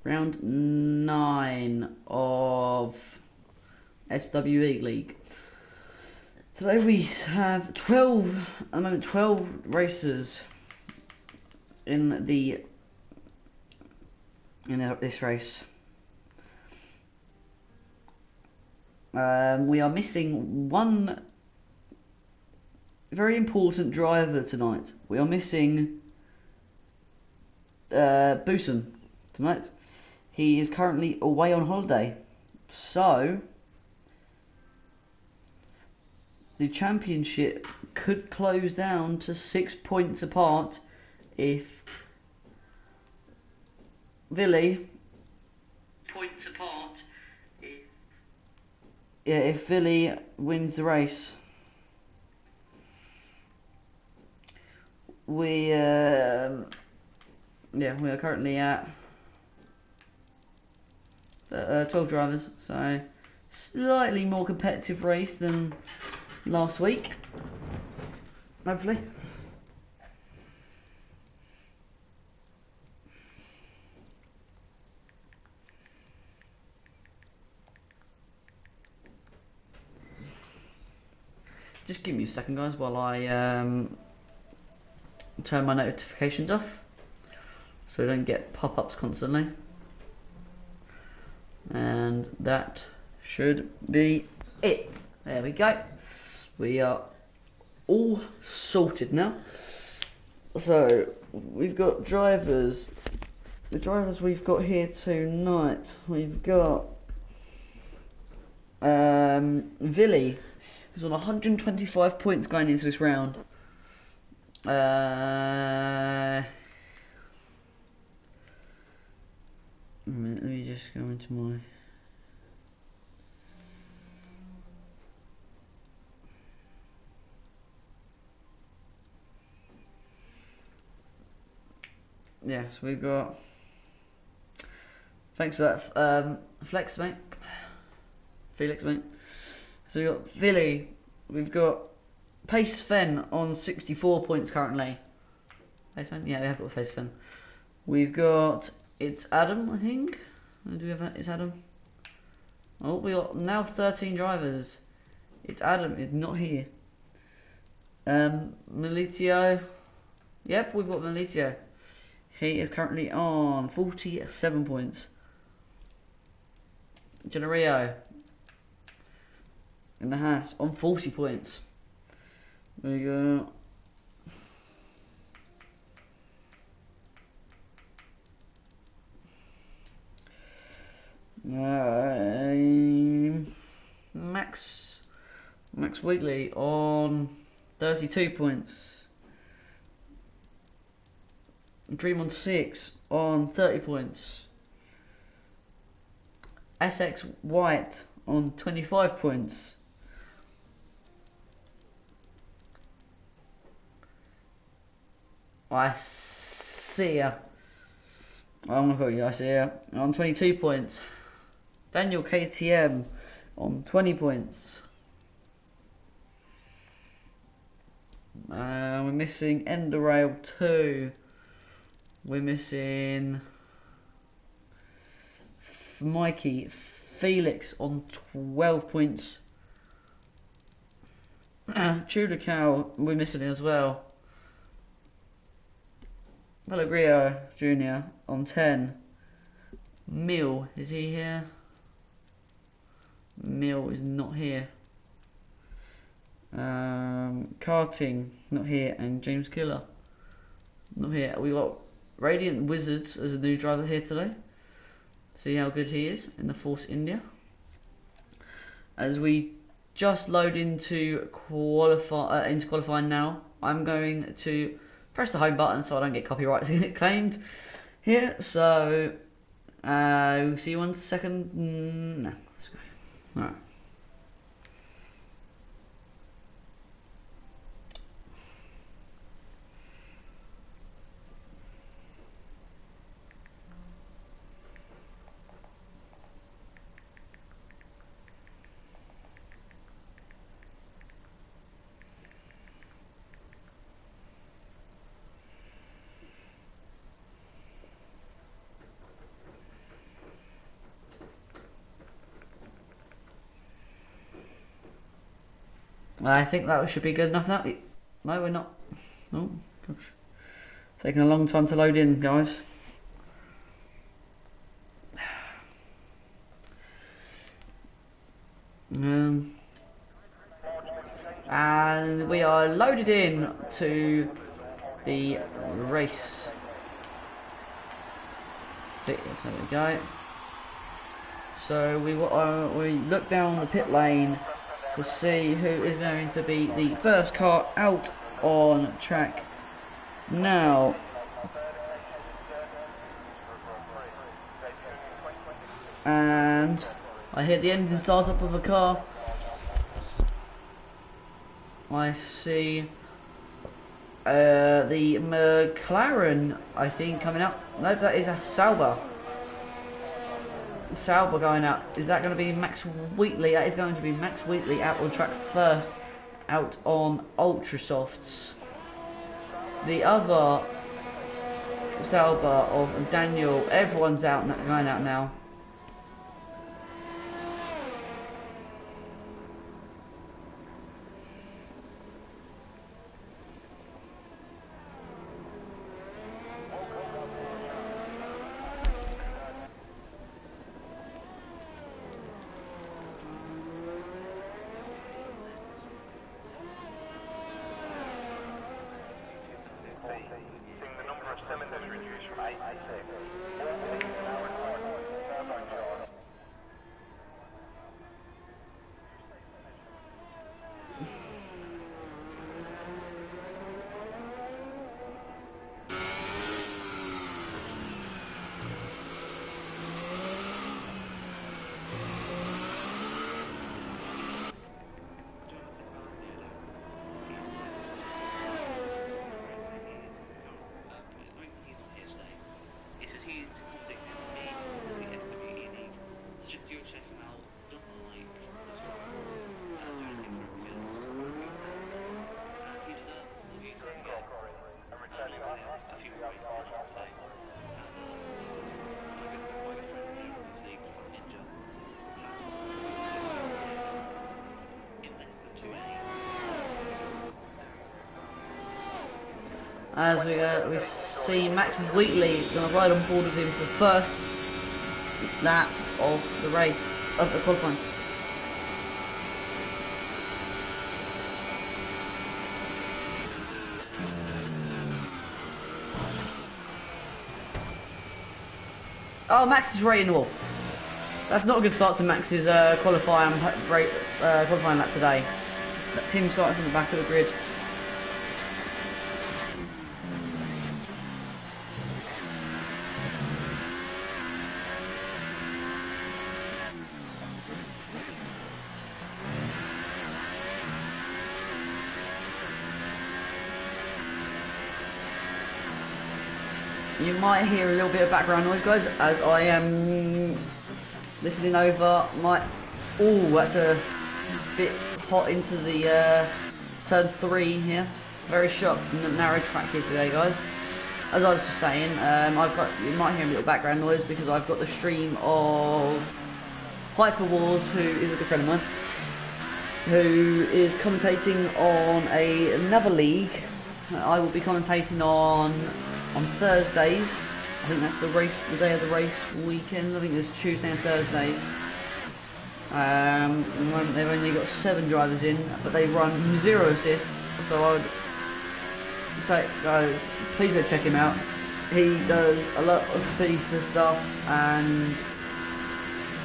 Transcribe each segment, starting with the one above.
round 9 of SWE League. Today we have 12, at the moment 12 racers in this race. We are missing one very important driver tonight. We are missing Booson tonight. He is currently away on holiday, so the championship could close down to 6 points apart if Villy if Villy wins the race. We are currently at 12 drivers, so slightly more competitive race than last week, hopefully. Just give me a second, guys, while I turn my notifications off so I don't get pop-ups constantly. And that should be it. There we go. We are all sorted now. So we've got drivers. The drivers we've got here tonight. We've got Villy, who's on 125 points going into this round. Let me just go into my... Yes, we've got... Thanks for that, Felix, mate. So we've got Villy, we've got Pace Fen on 64 points currently. Pace Fen? Yeah, we have got Pace Fen. We've got... It's Adam, I think. Do we have that? It's Adam. Oh, we got now 13 drivers. It's Adam. It's not here. Militio. Yep, we've got Militio. He is currently on 47 points. Generio in the house on 40 points. There you go. Max Wheatley on 32 points. Dream on 6 on 30 points. SX White on 25 points. I see ya. I'm gonna call you I see ya. On 22 points. Daniel KTM on 20 points. We're missing Enderail 2. We're missing Mikey Felix on 12 points. Tudor Cow, we're missing it as well. Pellegrio Jr. on 10. Mill, is he here? Mill is not here. Karting, not here. And James Killer, not here. We got Radiant Wizards as a new driver here today. See how good he is in the Force India. As we just load into qualifying now, I'm going to press the home button so I don't get copyright claimed here. So we'll see you 1 second. No, let's go. All right. I think that should be good enough now. No, we're not. Oh, gosh. Taking a long time to load in, guys. And we are loaded in to the race. There we go. So we look down the pit lane to see who is going to be the first car out on track now. And I hear the engine start up of a car. I see the McLaren, I think, coming out. No, that is a Sauber. Sauber going out. Is that going to be Max Wheatley? That is going to be Max Wheatley out on track first, out on Ultrasofts. The other Sauber of Daniel, everyone's out, going out now. As we see Max Wheatley going to ride on board with him for the first lap of the race, of the qualifying. Oh, Max is right in the wall. That's not a good start to Max's qualifying lap today. That's him starting from the back of the grid. You might hear a little bit of background noise, guys, as I am listening over my... Oh, that's a bit hot into the turn 3 here. Very sharp, narrow track here today, guys. As I was just saying, you might hear a little background noise because I've got the stream of Hyper Wars, who is a good friend of mine, who is commentating on another league. I will be commentating on Thursdays. I think that's the day of the race weekend. I think it's Tuesday and Thursdays. They've only got 7 drivers in, but they run 0 assists. So I would say, guys, please go check him out. He does a lot of FIFA stuff, and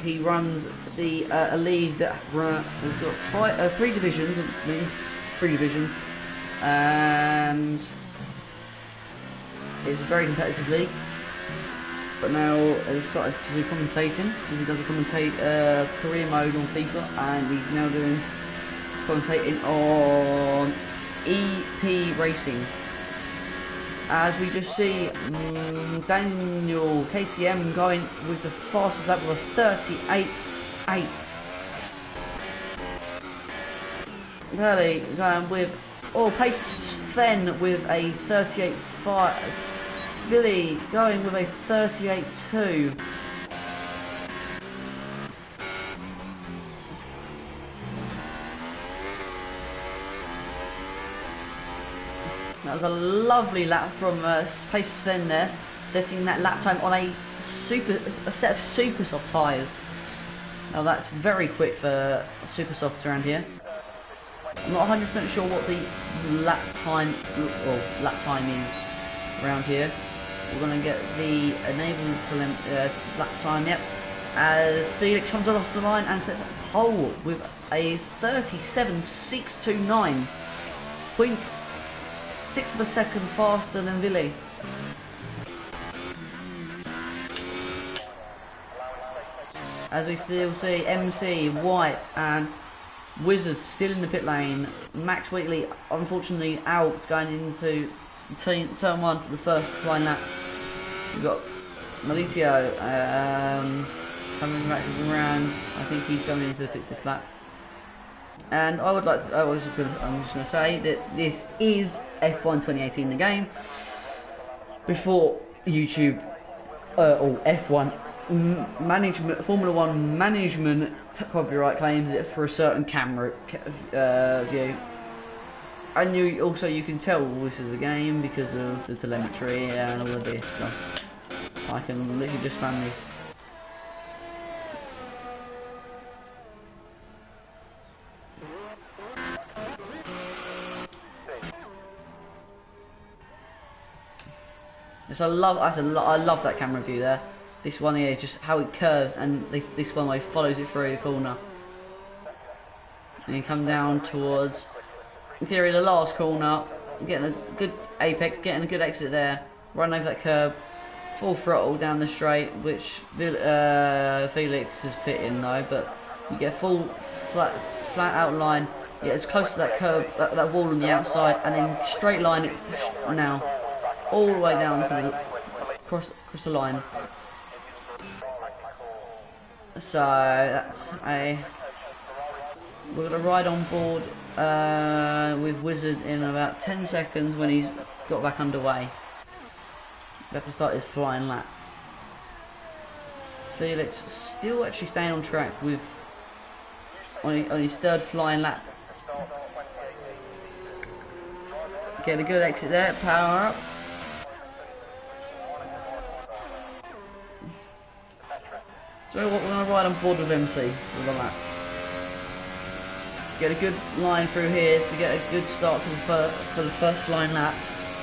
he runs a league that has got 3 divisions. And it's a very competitive league, but now has started to do commentating. He does a career mode on FIFA, and he's now doing commentating on EP Racing. As we just see Daniel KTM going with the fastest lap of a 38.8. Curly going with Pace Fen with a 38.5. Billy going with a 38.2. That was a lovely lap from Pace Sven there, setting that lap time on a set of super soft tyres. Now that's very quick for super softs around here. I'm not 100% sure what the lap time is around here. We're going to get the enabled lap time, yep. As Felix comes off the line and sets a pole with a 37.629. 0.6 of a second faster than Willy. As we still see MC, White and Wizard still in the pit lane. Max Wheatley unfortunately out going into turn 1 for the first flying lap. We've got Malitio coming back around. I think he's going into the pits this lap. And I would like to, I'm just going to say that this is F1 2018 the game. Before YouTube or F1 management, Formula 1 management copyright claims it for a certain camera view. And you can tell this is a game because of the telemetry and all of this stuff. I can literally just fan this. So I love that camera view there. This one here, just how it curves, and this one way follows it through the corner. And you come down towards, in theory, the last corner, getting a good apex, getting a good exit there, run over that curb, full throttle down the straight, which Felix is fitting though, but you get full flat outline, get as close to that curb, that wall on the outside, and then straight line it now, all the way down to the across the line. So that's we're gonna ride on board with Wizard in about 10 seconds when he's got back underway. We have to start his flying lap. Felix still actually staying on track with on his third flying lap. Get a good exit there, power up. So what, we're going to ride on board with MC with a lap. Get a good line through here to get a good start to the first flying lap.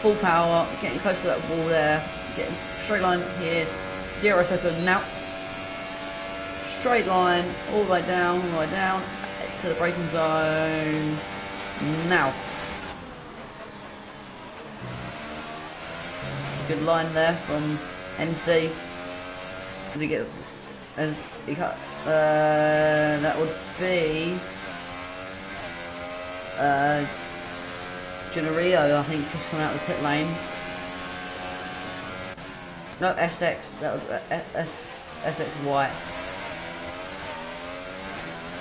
Full power, getting close to that wall there, getting straight line here, 0 second now. Straight line, all the way down, to the braking zone, now. Good line there from MC. As he gets, that would be Gennario, I think, just coming out of the pit lane. No, SX, that was SX White.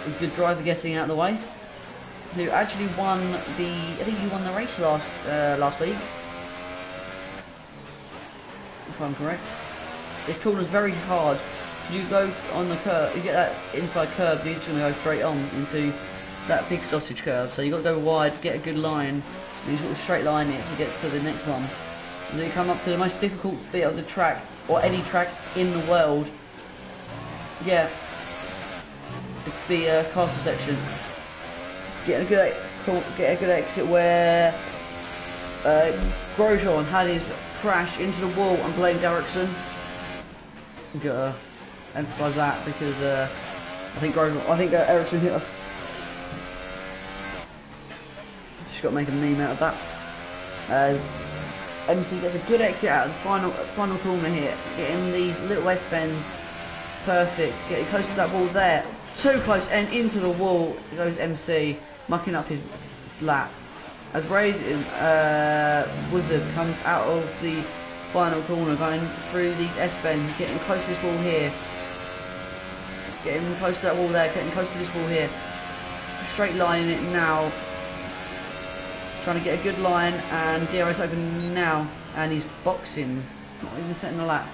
A good driver getting out of the way. Who actually won the, I think he won the race last week, if I'm correct. This corner's very hard. You go on the curve, you get that inside curve, you're just going to go straight on into that big sausage curve. So you've got to go wide, get a good line, and you sort of straight line it to get to the next one. And then you come up to the most difficult bit of the track, or any track in the world. Yeah, the castle section. Get a good exit where Grosjean had his crash into the wall and blamed Ericsson. Gotta emphasise that because I think Ericsson hit us. Just got to make a meme out of that. As MC gets a good exit out of the final corner here, getting these little S bends perfect, getting close to that wall there, too close and into the wall goes MC, mucking up his lap. As Wizard comes out of the final corner, going through these S bends, getting close to this wall here, getting close to that wall there, getting close to this wall here, straight lining it now, trying to get a good line, and DRS open now, and he's boxing, not even setting the lap.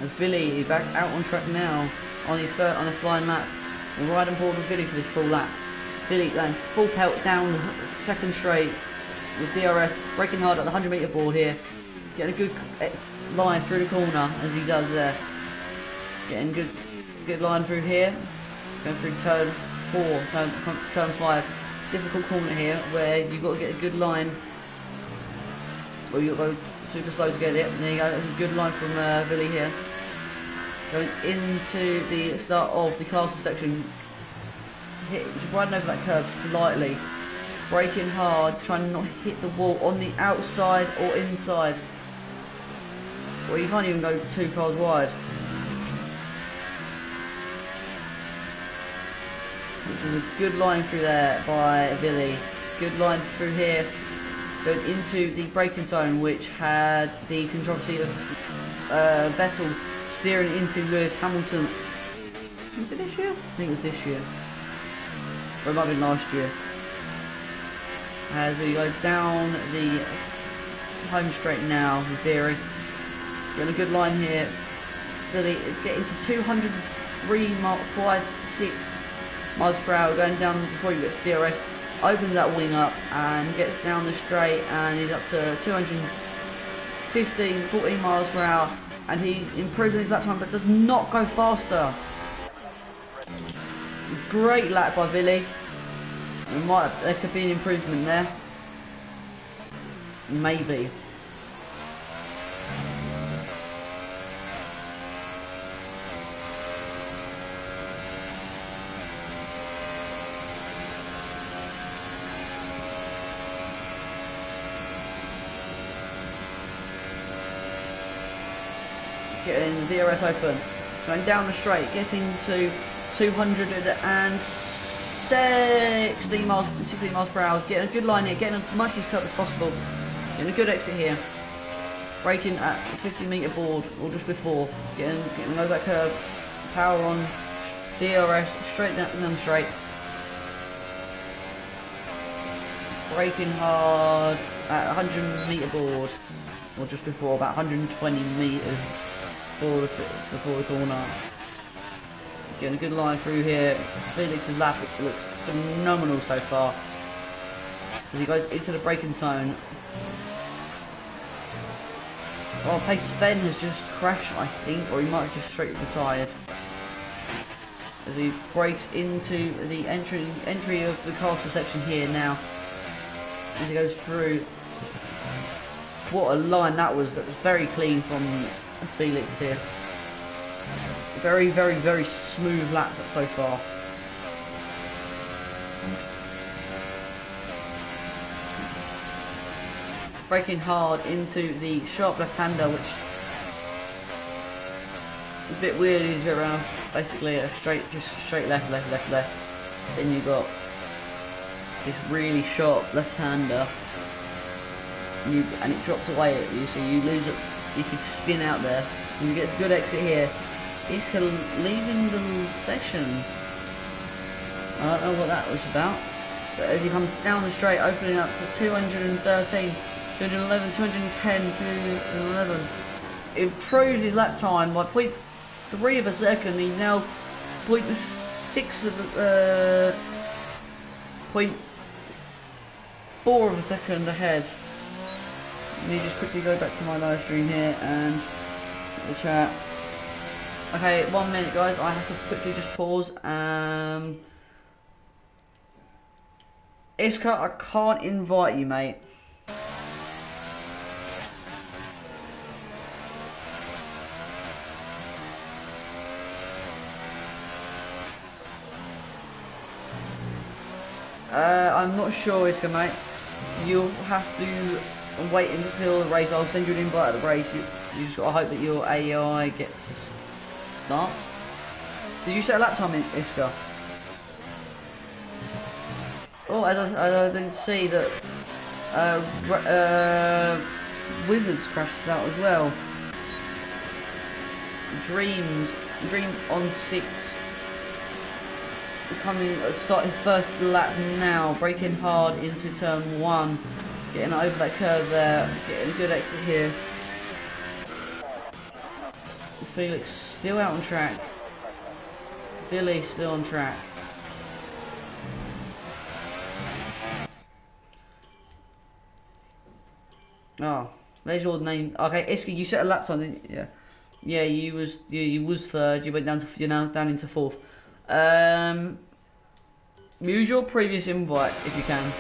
As Billy is back out on track now on his third on a flying lap. We'll ride on board with Billy for this full lap. Billy going full pelt down second straight with DRS, braking hard at the 100-metre board here. Getting a good line through the corner as he does there. Getting good line through here. Going through turn 4, turn 5. Difficult corner here where you've got to get a good line. Well, you've got to go super slow to get it. And there you go, that's a good line from Billy here. Going into the start of the castle section. Just riding over that curve slightly. Braking hard, trying to not hit the wall on the outside or inside. Well, you can't even go 2 cars wide. Which is a good line through there by Billy. Good line through here. Going into the braking zone, which had the controversy of Vettel steering into Lewis Hamilton. Was it this year? I think it was this year. Or it might have been last year. As we go down the home straight now, in theory. Got a good line here. Billy getting to 203.56 miles per hour, going down before he gets DRS. Opens that wing up and gets down the straight, and he's up to 14 miles per hour, and he improves his lap time but does not go faster. Great lap by Billy. There could be an improvement there. Maybe. Getting the DRS open, going down the straight, getting to 260 miles per hour, getting a good line here, getting as much as cut as possible, getting a good exit here, braking at the 50-metre board, or just before, getting over that curve, power on, DRS, straight down straight, braking hard at 100-metre board, or just before, about 120 metres before the corner. Getting a good line through here. Felix's lap looks phenomenal so far as he goes into the braking zone. Oh, pace Ben has just crashed, I think, or he might have just straight retired. As he brakes into the entry of the castle section here now. As he goes through. What a line that was very clean from Felix here. Very, very, very smooth lap so far. Braking hard into the sharp left-hander, which is a bit weird. He's around basically a just straight left. Then you got this really sharp left-hander, and it drops away at you, so you lose it. You could spin out there, and you get a good exit here. Iska leaving the section. I don't know what that was about, but as he comes down the straight, opening up to 213, 211, 210, 211, improves his lap time by 0.3 of a second. He's now 0.6 of 0.4 of a second ahead. Let me just quickly go back to my live stream here and the chat. Okay, 1 minute guys, I have to quickly just pause. Iska, I can't invite you, mate. I'm not sure, Iska, mate. You'll have to wait until the race. I'll send you an invite at the race. You just gotta hope that your AI gets to start. Did you set a lap time in Iska? Oh, I didn't see that Wizards crashed out as well. Dream on 6. Start his first lap now, braking hard into turn 1, getting over that curve there, getting a good exit here. Felix still out on track. Billy still on track. Oh, there's your name. Okay, Iski, you set a lap time, didn't you? Yeah. Yeah, you was third. You went down to, you're now down into fourth. Use your previous invite if you can.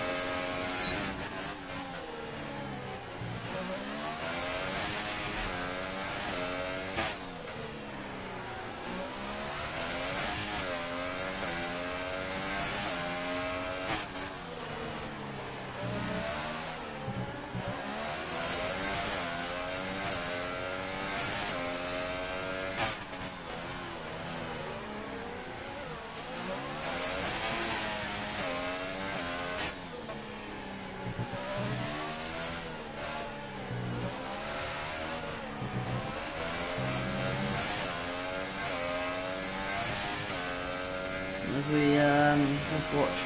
As we let's watch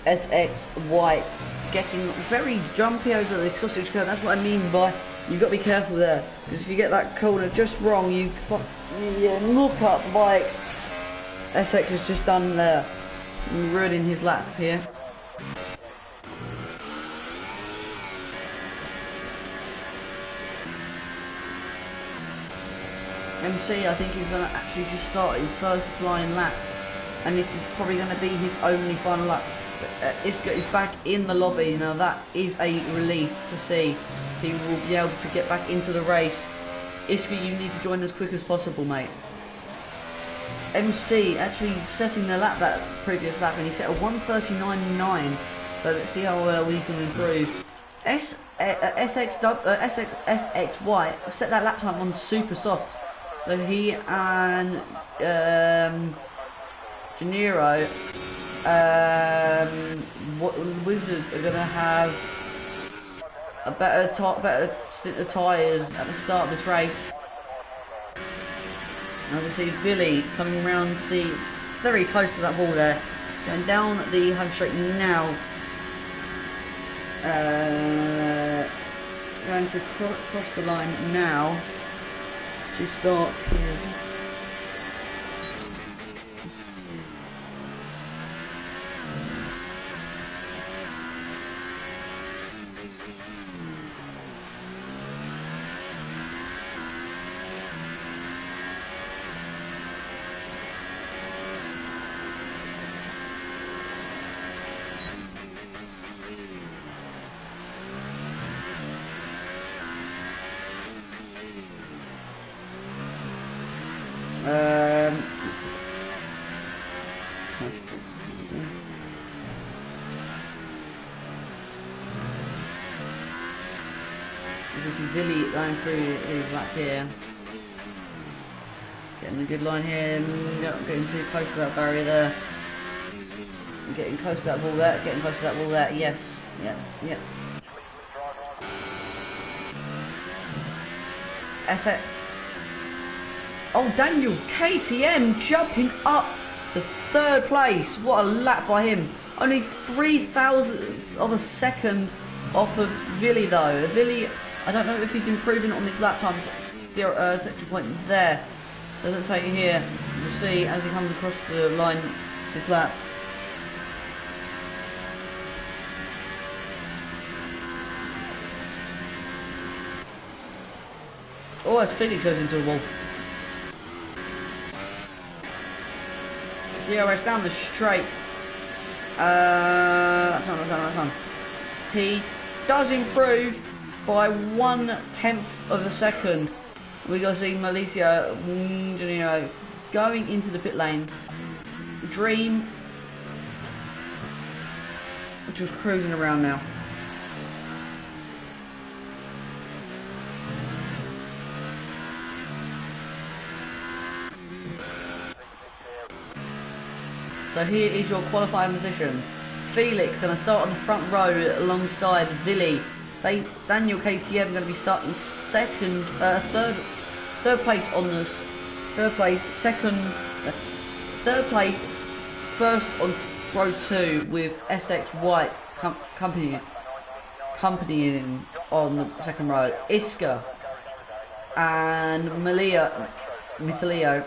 SX White getting very jumpy over the sausage curve. That's what I mean by you've got to be careful there, because if you get that corner just wrong, you knock up like SX has just done there, ruining his lap here. MC, I think he's going to actually just start his first flying lap, and this is probably going to be his only final lap. Iska is back in the lobby. Now that is a relief to see. He will be able to get back into the race. Iska, you need to join as quick as possible, mate. MC actually setting the lap that previous lap, and he set a 1:39.9. So let's see how we can improve. SX White set that lap time on super soft. So he and Janiro, Wizards are going to have a better stint of tyres at the start of this race. And we see Billy coming around very close to that wall there, going down the home straight now. Going to cross the line now to start his you can see Billy going through his lap here. Getting a good line here, not getting too close to that barrier there. Getting close to that wall there, getting close to that wall there, yes. Yep. SX. Oh, Daniel KTM jumping up to third place. What a lap by him. Only 0.003 of a second off of Billy though. Billy, I don't know if he's improving on this lap time section point there. Doesn't say it here. We'll see as he comes across the line this lap. Oh, as Felix goes into the wall. DRS down the straight. That's on. He does improve by 1/10 of a second. We got to see Malicia Janino going into the pit lane. Dream just cruising around now. So here is your qualifying positions. Felix going to start on the front row alongside Billy. Daniel KTM going to be starting third place on this. Third place, first on row 2 with SX White accompanying on the second row. Iska and Mitalio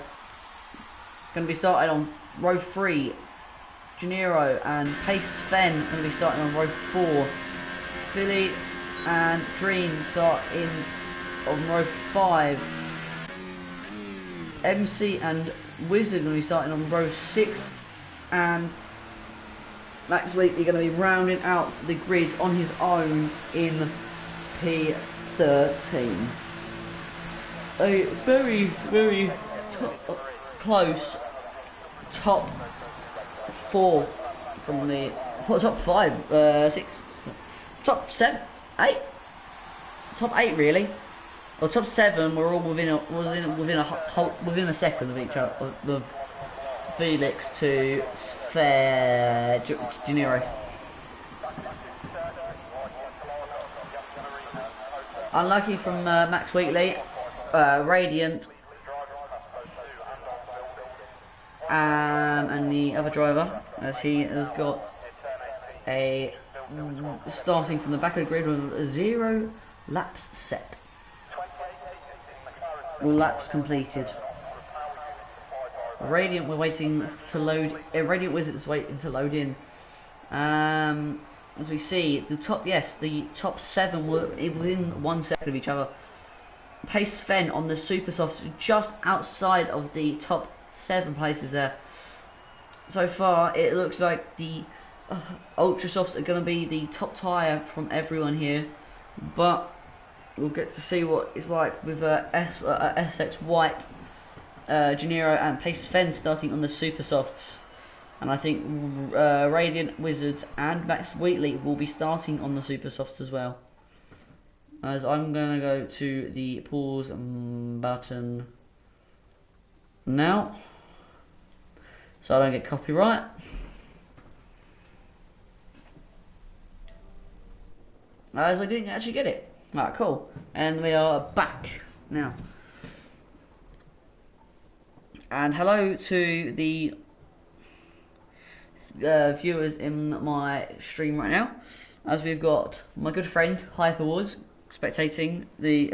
going to be starting on row 3. Gennaro and Pace Sven going to be starting on row 4. Philly and Dream start in on row 5. MC and Wizard going to be starting on row 6, and Max Wheatley going to be rounding out the grid on his own in P13. A very, very close top 4 from the top 5, 6, top 7, 8, top 8 really. Well, top 7 were all within a second of each other, of Felix to Gennaro. Unlucky from Max Wheatley, Radiant, and the other driver, as he has got a starting from the back of the grid with a 0 laps set. All laps completed. Radiant we're waiting to load. Radiant Wizards waiting to load in. As we see, the top 7 were within 1 second of each other. Pace Sven on the Super Softs just outside of the top 7 places there. So far, it looks like the Ultra Softs are going to be the top tyre from everyone here, but we'll get to see what it's like with SX White, Gennaro and Pace Sven starting on the Super Softs. And I think Radiant Wizards and Max Wheatley will be starting on the Super Softs as well. As I'm going to go to the pause button now, so I don't get copyright. As I didn't actually get it. Alright, cool. And we are back now. And hello to the viewers in my stream right now, as we've got my good friend Hyperwards spectating the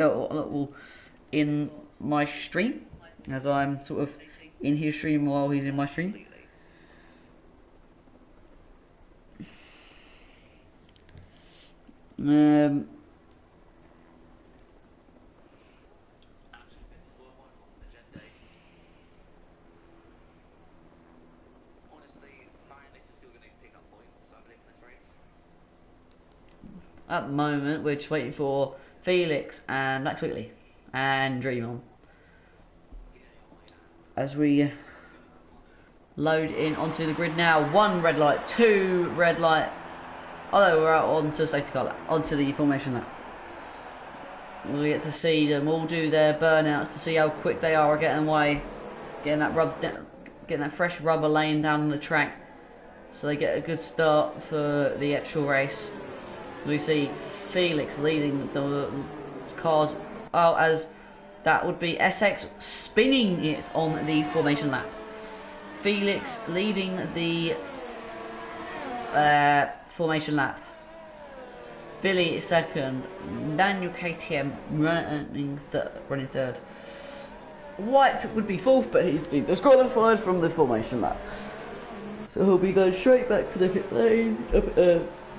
in my stream, as I'm sort of in his stream while he's in my stream. At the moment, we're just waiting for Felix and Max Wheatley and Dream on. As we load in onto the grid now, 1 red light, 2 red light. Although we're out onto safety car lap, onto the formation lap. We get to see them all do their burnouts to see how quick they are getting away, getting that fresh rubber laying down on the track, so they get a good start for the actual race. We see Felix leading the cars, as that would be SX spinning it on the formation lap. Felix leading the formation lap. Billy second, Daniel KTM running third. White would be fourth, but he's been disqualified from the formation lap, so he'll be going straight back to the pit lane,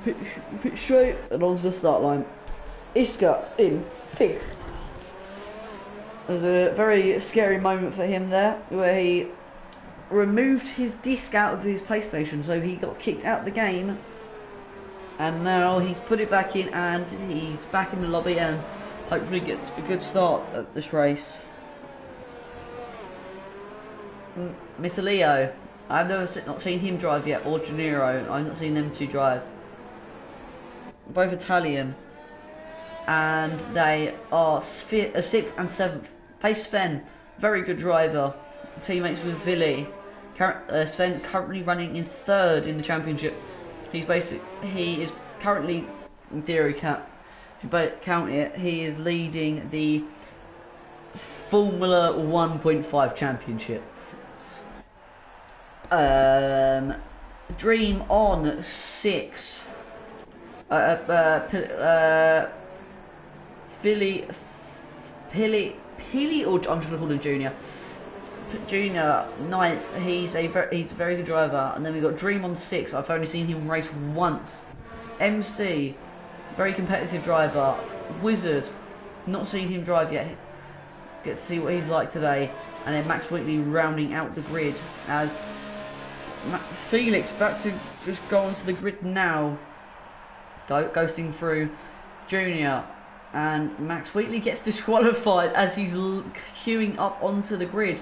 pit straight and onto the start line. Iska in 5th. There's a very scary moment for him there, where he removed his disc out of his PlayStation, so he got kicked out of the game, and now he's put it back in and he's back in the lobby and hopefully gets a good start at this race. Mitalio, I've not seen him drive yet, or Gennaro. I've not seen them two drive. Both Italian, and they are 6th and 7th. Pace Sven, very good driver, teammates with Vili. Sven currently running in 3rd in the championship. He is currently, in theory, if you count it, he is leading the Formula 1.5 championship. Dream on 6. Philly, or I'm just gonna call him Junior. Junior ninth. He's a very good driver. And then we got Dream on 6th. I've only seen him race once. MC, very competitive driver. Wizard, not seen him drive yet. Get to see what he's like today. And then Max Wheatley rounding out the grid as Felix about to just go onto the grid now, ghosting through Junior, and Max Wheatley gets disqualified as he's queuing up onto the grid.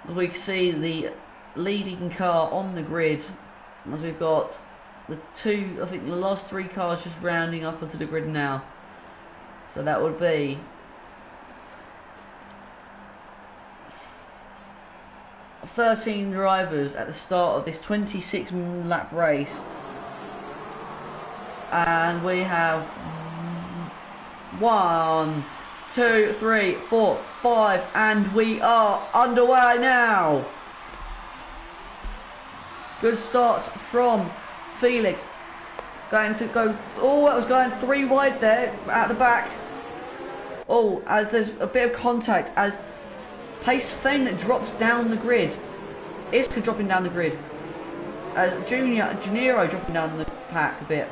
We can see the leading car on the grid as we've got the last 3 cars just rounding up onto the grid now. So that would be 13 drivers at the start of this 26 lap race, and we have 1, 2, 3, 4, 5, and we are underway now. Good start from Felix, going to go, oh, that was going 3 wide there at the back. Oh, as there's a bit of contact as Pace Fen drops down the grid. Iska dropping down the grid. As Gennaro dropping down the pack a bit.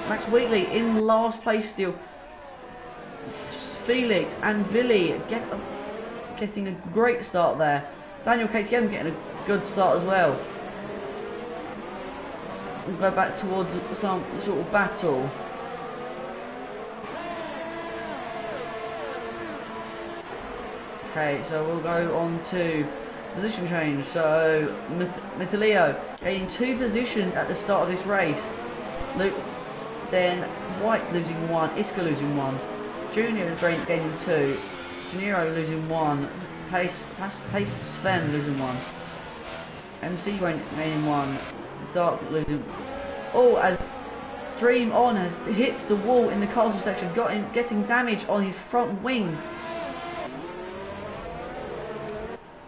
Max Wheatley in last place still. Felix and Villy getting a great start there. Daniel KTM getting a good start as well. We'll go back towards some sort of battle. Okay, so we'll go on to position change. So Metalio gaining 2 positions at the start of this race. Then White losing 1, Iska losing 1, Junior gaining 2, Gennaro losing 1, Pace Sven losing 1, MC gaining 1, Dark losing. Oh, as Dream On has hit the wall in the castle section, getting damage on his front wing.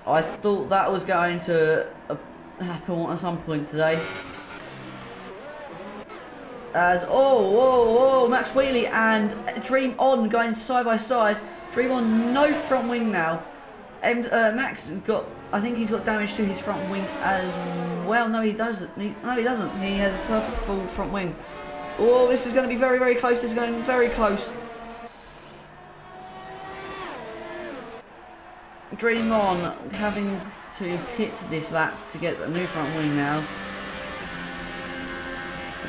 I thought that was going to happen at some point today. As Max Wheatley and Dream On going side by side. Dream On no front wing now. And Max has got, I think he's got damage to his front wing as well. No, he doesn't. No, he doesn't. He has a perfect full front wing. Oh, this is going to be very, very close. This is going very close. Dream On having to pit this lap to get a new front wing now.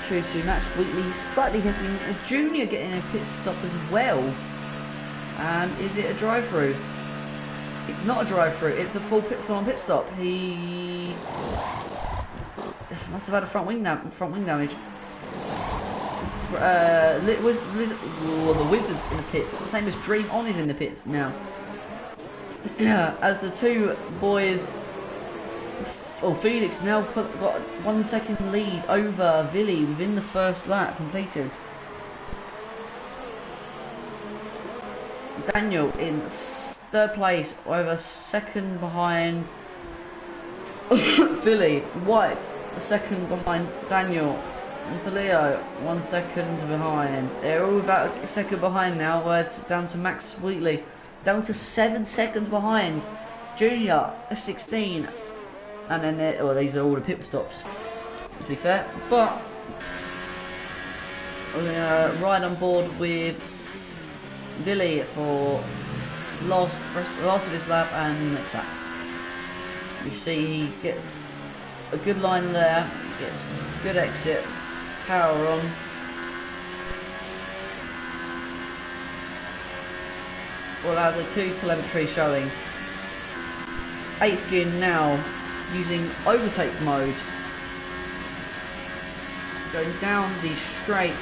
True to Max Wheatley slightly hitting a Junior getting a pit stop as well. And is it a drive-through? It's not a drive-through, it's a full-on pit stop. He must have had a front wing damage. The Wizard's in the pits, the same as Dream On is in the pits now. As the 2 boys, Felix now got 1 second lead over Villy within the first lap completed. Daniel in 3rd place, over 2nd behind Villy. White 2nd behind Daniel. And Leo 1 second behind. They're all about a second behind now. Where it's down to Max Wheatley. Down to 7 seconds behind. Junior 16. And then these are all the pit stops, to be fair. But we're gonna ride on board with Villy for last of this lap and the next lap. You see he gets a good line there, gets good exit, power on. We'll have the 2 telemetry showing. 8th gear now, using overtake mode. Going down the straight,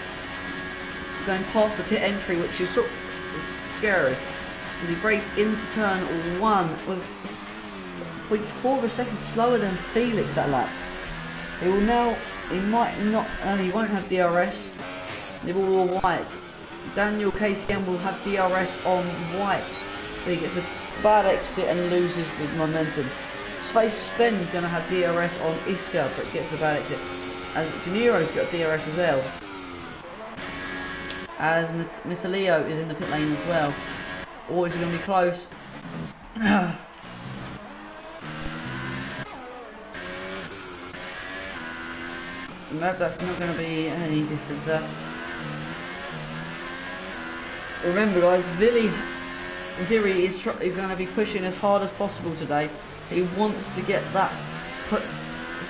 going past the pit entry, which is sort of scary. As he brakes into turn 1 with 0.4 of a second slower than Felix that lap. He will now, he won't have DRS. They will White. Daniel KCM will have DRS on White. So he gets a bad exit and loses the momentum. Space Sven is going to have DRS on Iska, but gets a bad exit. As Janero's got DRS as well. As Mitalio is in the pit lane as well. Oh, is it going to be close? Nope, that's not going to be any difference there. Remember guys, Vili in theory is going to be pushing as hard as possible today. He wants to get that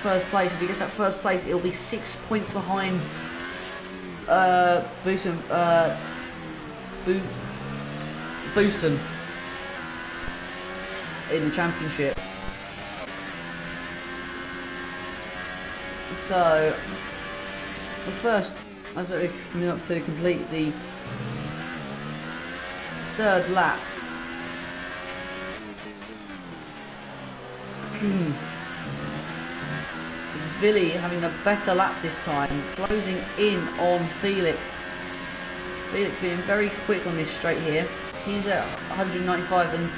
first place. If he gets that first place, it'll be 6 points behind Busen in the championship. So the first, as we're coming up to complete the third lap. Vili having a better lap this time, closing in on Felix. Felix being very quick on this straight here. He's at 195 and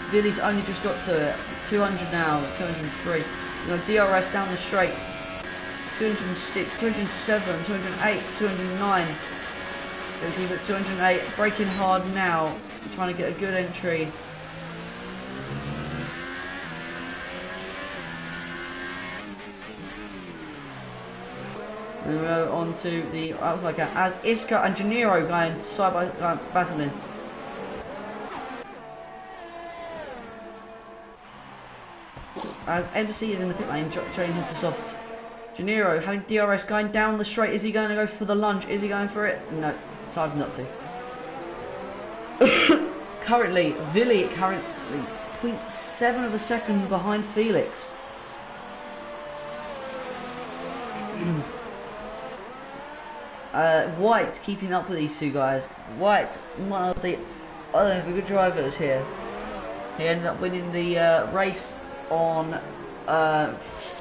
Vili's only just got to it. 200 now, 203. You know, DRS down the straight. 206, 207, 208, 209. Gonna keep it 208. Braking hard now. Trying to get a good entry. And we go on to the outside gap as Iska and Janiro going side by side battling. As MC is in the pit lane, changing to soft. Janiro having DRS going down the straight. Is he going to go for the lunge? Is he going for it? No, decides not to. Currently, Vili 0.7 of a second behind Felix. White keeping up with these two guys. White, one of the other good drivers here. He ended up winning the race on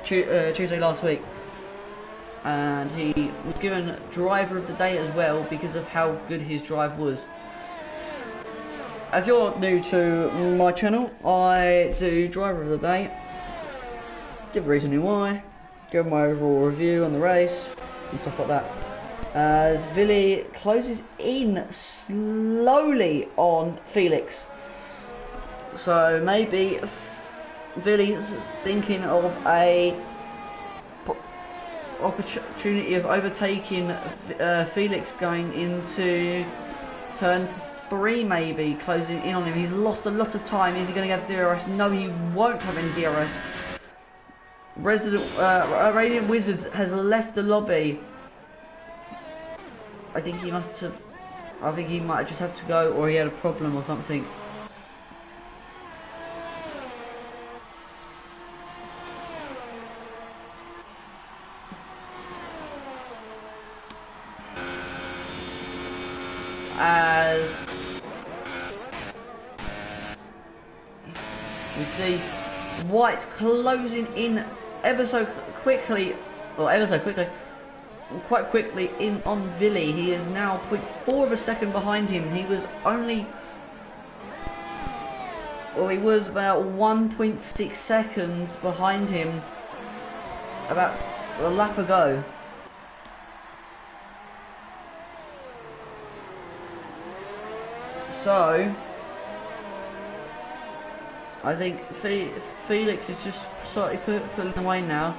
Tuesday last week, and he was given driver of the day as well because of how good his drive was. If you're new to my channel, I do driver of the day, give a reason why, give my overall review on the race and stuff like that. As Vili closes in slowly on Felix, so maybe Vili's thinking of a opportunity of overtaking Felix going into turn 3, maybe closing in on him. He's lost a lot of time. Is he going to have DRS? No, he won't have any DRS. Radiant Wizards has left the lobby. I think he must have. I think he might just have to go, or he had a problem or something. As we see White closing in quite quickly in on Vili. He is now 0.4 of a second behind him. He was only, well, he was about 1.6 seconds behind him about a lap ago. So I think Felix is just slightly pulling away now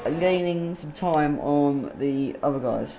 and gaining some time on the other guys.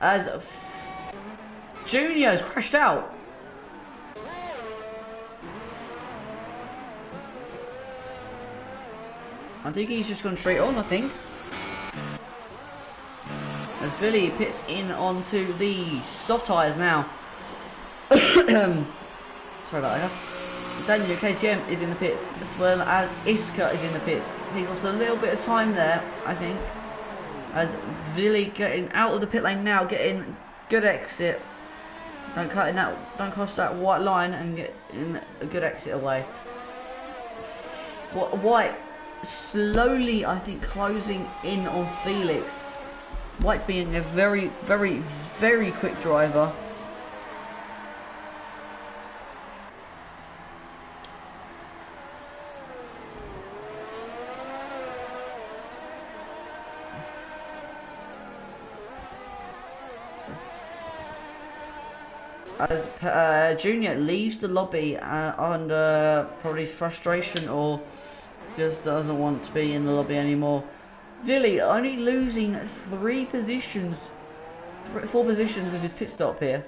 As Junior's crashed out. I think he's just gone straight on, I think. As Vili pits in onto the soft tyres now. Sorry about that. Daniel KTM is in the pits, as well as Iska is in the pits. He's lost a little bit of time there, I think. As Vili getting out of the pit lane now, getting good exit. Don't cut in that, don't cross that white line and get in a good exit away. White slowly, I think, closing in on Felix. White's being a very, very, very quick driver. As Junior leaves the lobby under probably frustration or just doesn't want to be in the lobby anymore. Vili only losing 4 positions with his pit stop here.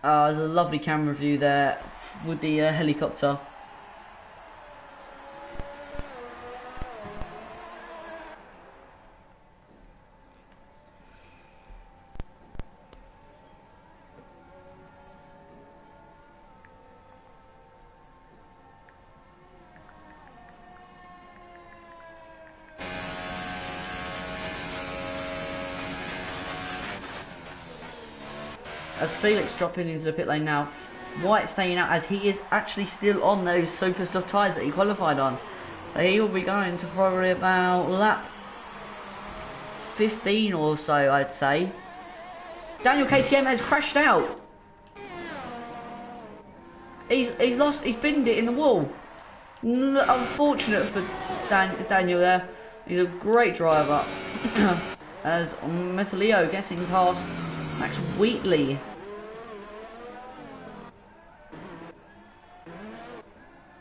There's a lovely camera view there with the helicopter. As Felix dropping into the pit lane now, White staying out as he is actually still on those super soft tyres that he qualified on. So he will be going to probably about lap 15 or so, I'd say. Daniel KTM has crashed out. He's binned it in the wall. Unfortunate for Daniel there. He's a great driver. As Metalio getting past Max Wheatley.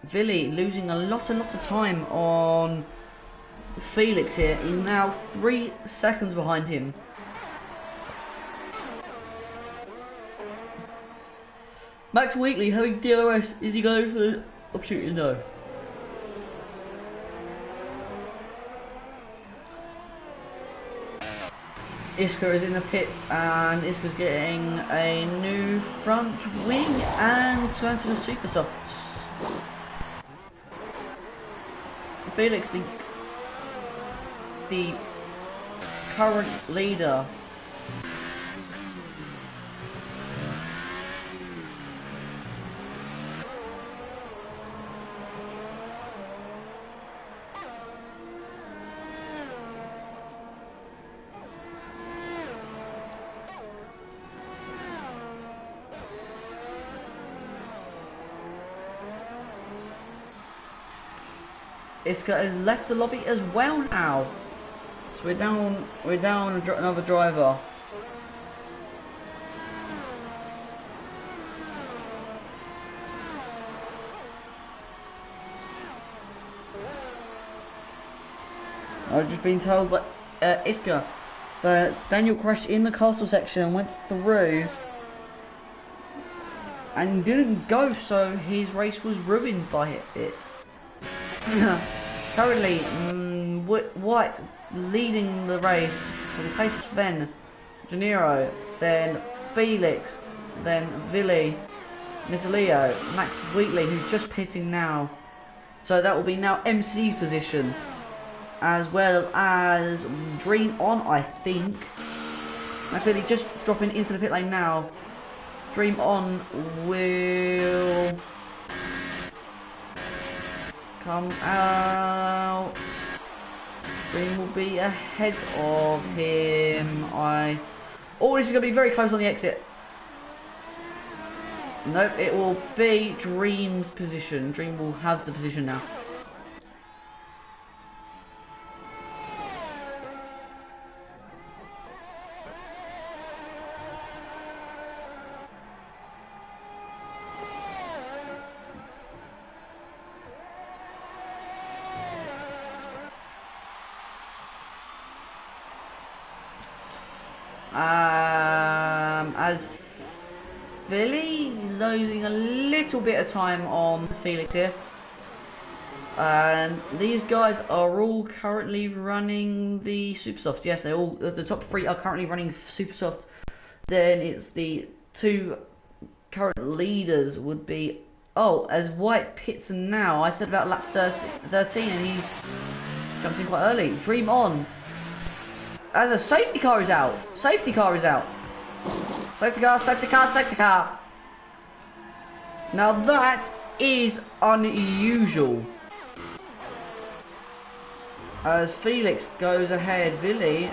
Vili losing a lot of time on Felix here. He's now 3 seconds behind him. Max Wheatley having DRS. Is he going for the opportunity? No. Iska is in the pits and Iska's getting a new front wing and going to the super softs. Felix, the current leader. Iska has left the lobby as well now, so we're down another driver. I've just been told by Iska that Daniel crashed in the castle section and went through and didn't go, so his race was ruined by it. Currently, White leading the race for the case of Sven, De Niro, then Felix, then Vili, Leo, Max Wheatley, who's just pitting now. So that will be now MC position, as well as Dream On, I think. Max Wheatley just dropping into the pit lane now. Dream On will come out. Dream will be ahead of him. Oh, this is going to be very close on the exit. Nope, it will be Dream's position. Dream will have the position now. As Vili losing a little bit of time on Felix here, and these guys are all currently running the super soft. Yes, they all, the top 3 are currently running super soft. Then it's the 2 current leaders would be, oh, as White pits now. I said about lap 13 and he jumped in quite early. Dream on. As a safety car is out. Safety car is out. Safety car, safety car, safety car. Now that is unusual. As Felix goes ahead, Billy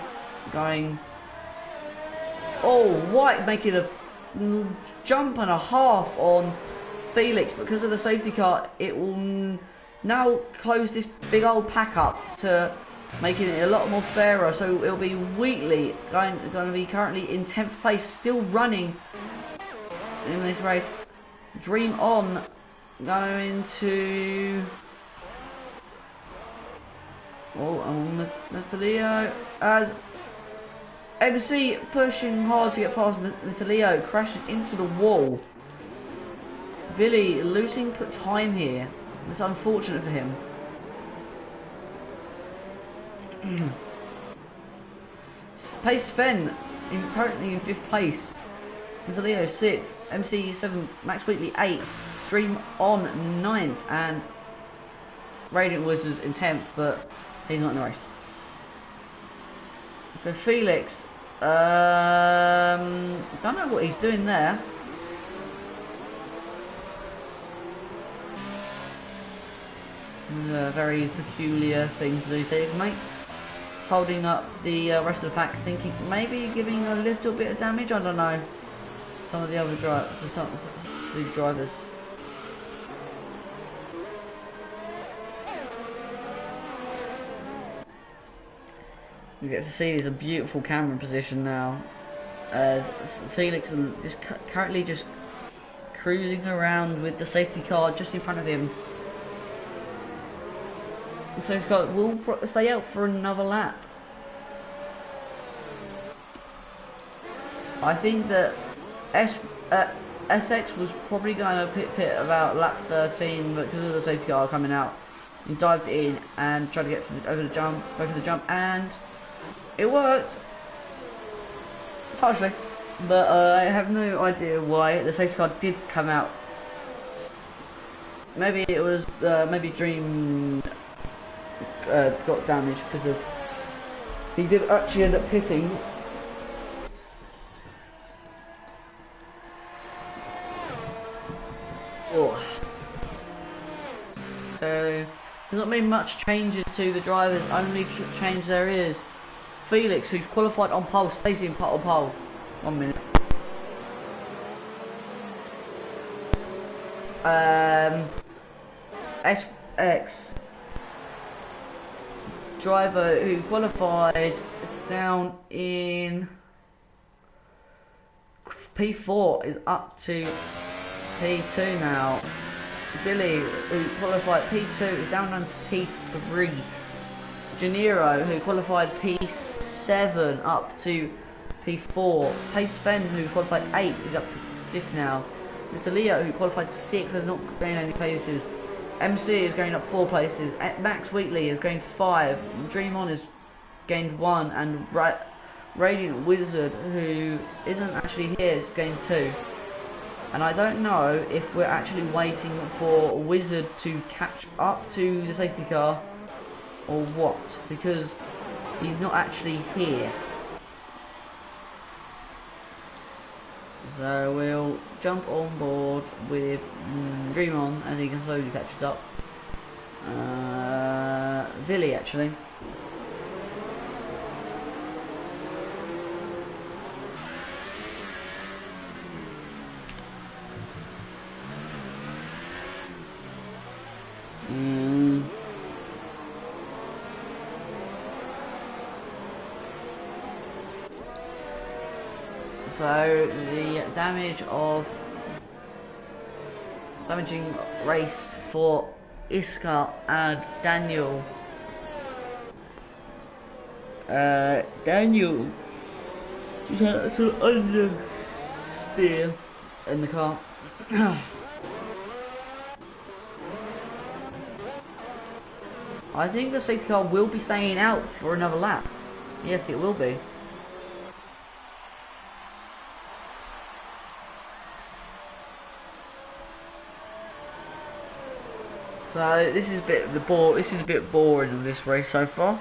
going. Oh, White making a jump and a half on Felix because of the safety car. It will now close this big old pack up to making it a lot more fairer. So it'll be Wheatley going to be currently in 10th place, still running in this race. Dream on going to. Oh, Natalio as MC pushing hard to get past Natalio, crashes into the wall. Billy losing time here. It's unfortunate for him. Pace Sven currently in 5th place. Natalio 6th. MC 7th. Max Wheatley 8th. Dream on 9th. And Radiant Wizards in 10th, but he's not in the race. So Felix, don't know what he's doing there. A very peculiar thing to do there, mate. Holding up the rest of the pack, thinking maybe giving a little bit of damage. I don't know. Some of the other drivers. You get to see there's a beautiful camera position now, as Felix is just currently just cruising around with the safety car just in front of him. The safety car will stay out for another lap. I think that SX was probably going to pit about lap 13, but because of the safety car coming out, he dived in and tried to get over the jump, and it worked, partially, but I have no idea why the safety car did come out. Maybe it was, maybe Dream got damaged because of, he did actually end up pitting. Oh. So, there's not been much changes to the drivers, only change there is Felix, who's qualified on pole, stays in on pole. 1 minute. SX driver who qualified down in P4 is up to P2 now. Billy, who qualified P2, is down to P3. Janiro, who qualified P7, up to P4. Pace Sven, who qualified 8, is up to 5th now. Natalio, who qualified 6th, has not gained any places. MC is going up 4 places. Max Wheatley is going 5. Dream On has gained 1, and Radiant Wizard, who isn't actually here, is gained 2. And I don't know if we're actually waiting for Wizard to catch up to the safety car or what, because he's not actually here. So we'll jump on board with Dream On as he can slowly catches up. Villy actually. So the damaging race for Iska and Daniel. Daniel just had a sort of understeer in the car. I think the safety car will be staying out for another lap. Yes, it will be. So this is a bit This is a bit boring of this race so far.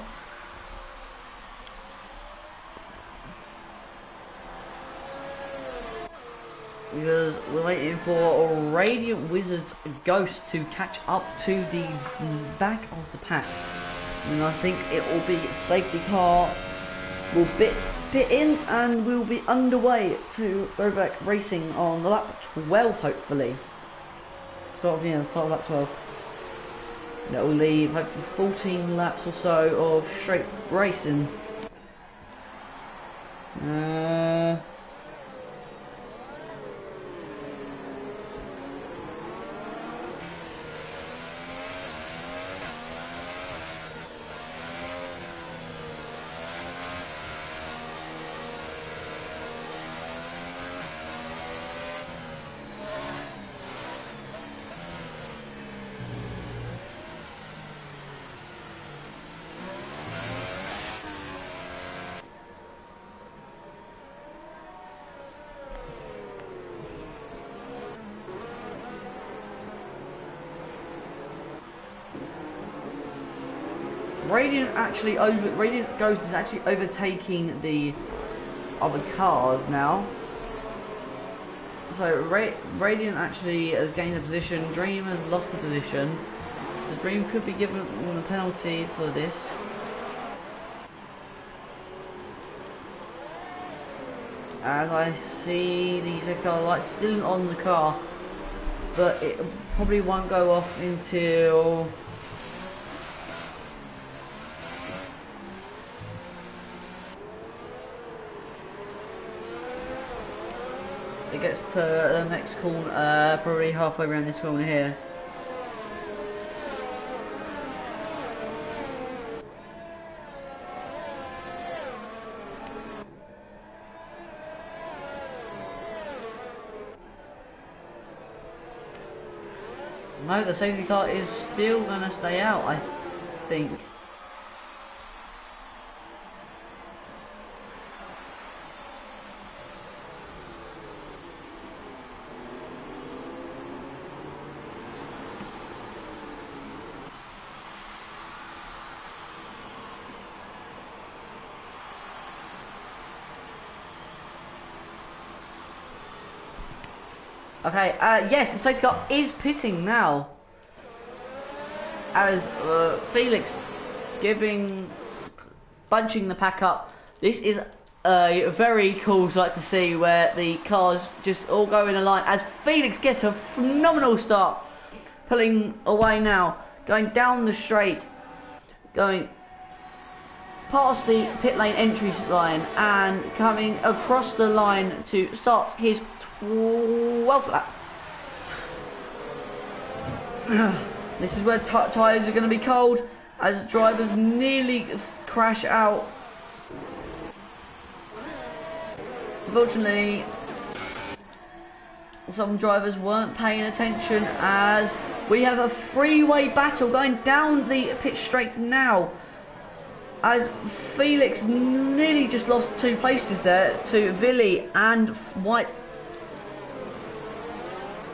Because we're waiting for Radiant Wizard's Ghost to catch up to the back of the pack. And I think it will be safety car will bit in and we'll be underway to go back racing on the lap 12 hopefully. Sort of, yeah, sort of lap 12. That will leave hopefully 14 laps or so of straight racing. Radiant Ghost is actually overtaking the other cars now. So Radiant actually has gained a position. Dream has lost a position. So Dream could be given a penalty for this. As I see the safety car lights still on the car, but it probably won't go off until it gets to the next corner, probably halfway around this corner here. No, the safety car is still going to stay out, I think. Okay, yes, the safety car is pitting now. As Felix bunching the pack up. This is a very cool sight to see where the cars just all go in a line as Felix gets a phenomenal start. Pulling away now, going down the straight, going past the pit lane entry line and coming across the line to start his 12th lap. This is where tyres are going to be cold as drivers nearly crash out. Unfortunately, some drivers weren't paying attention as we have a three-way battle going down the pit straight now. As Felix nearly just lost 2 places there to Villy and White.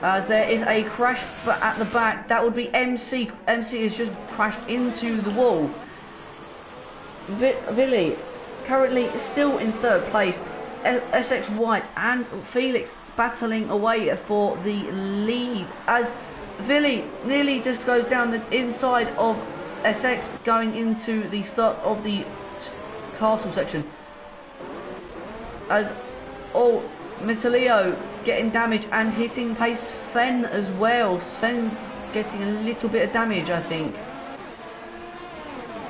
As there is a crash at the back, that would be MC. MC has just crashed into the wall. Villy currently still in 3rd place. SX White and Felix battling away for the lead. As Villy nearly just goes down the inside of SX going into the start of the castle section. As Metalio getting damage and hitting pace Sven as well. Sven getting a little bit of damage, I think.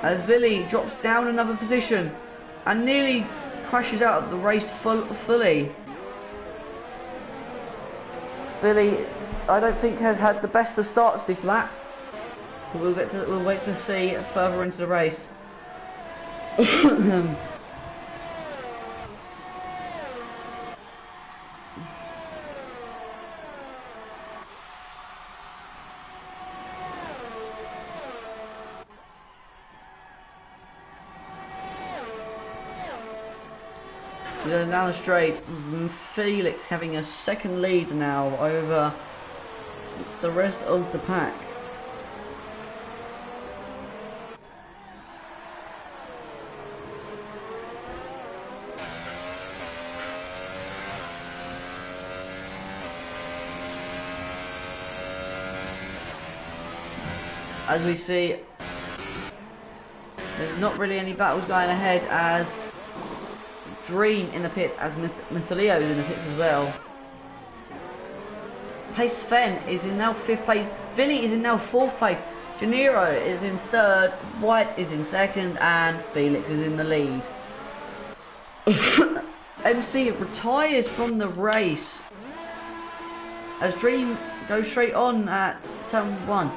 As Villy drops down another position and nearly crashes out of the race fully. Villy, I don't think has had the best of starts this lap. We'll wait to see further into the race. Going down the straight, Felix having a 2nd lead now over the rest of the pack. as we see, there's not really any battles going ahead as Dream in the pits, as Metalio is in the pits as well. Pace Sven is in now 5th place. Billy is in now 4th place. Janiro is in 3rd. White is in 2nd, and Felix is in the lead. MC retires from the race as Dream goes straight on at turn 1.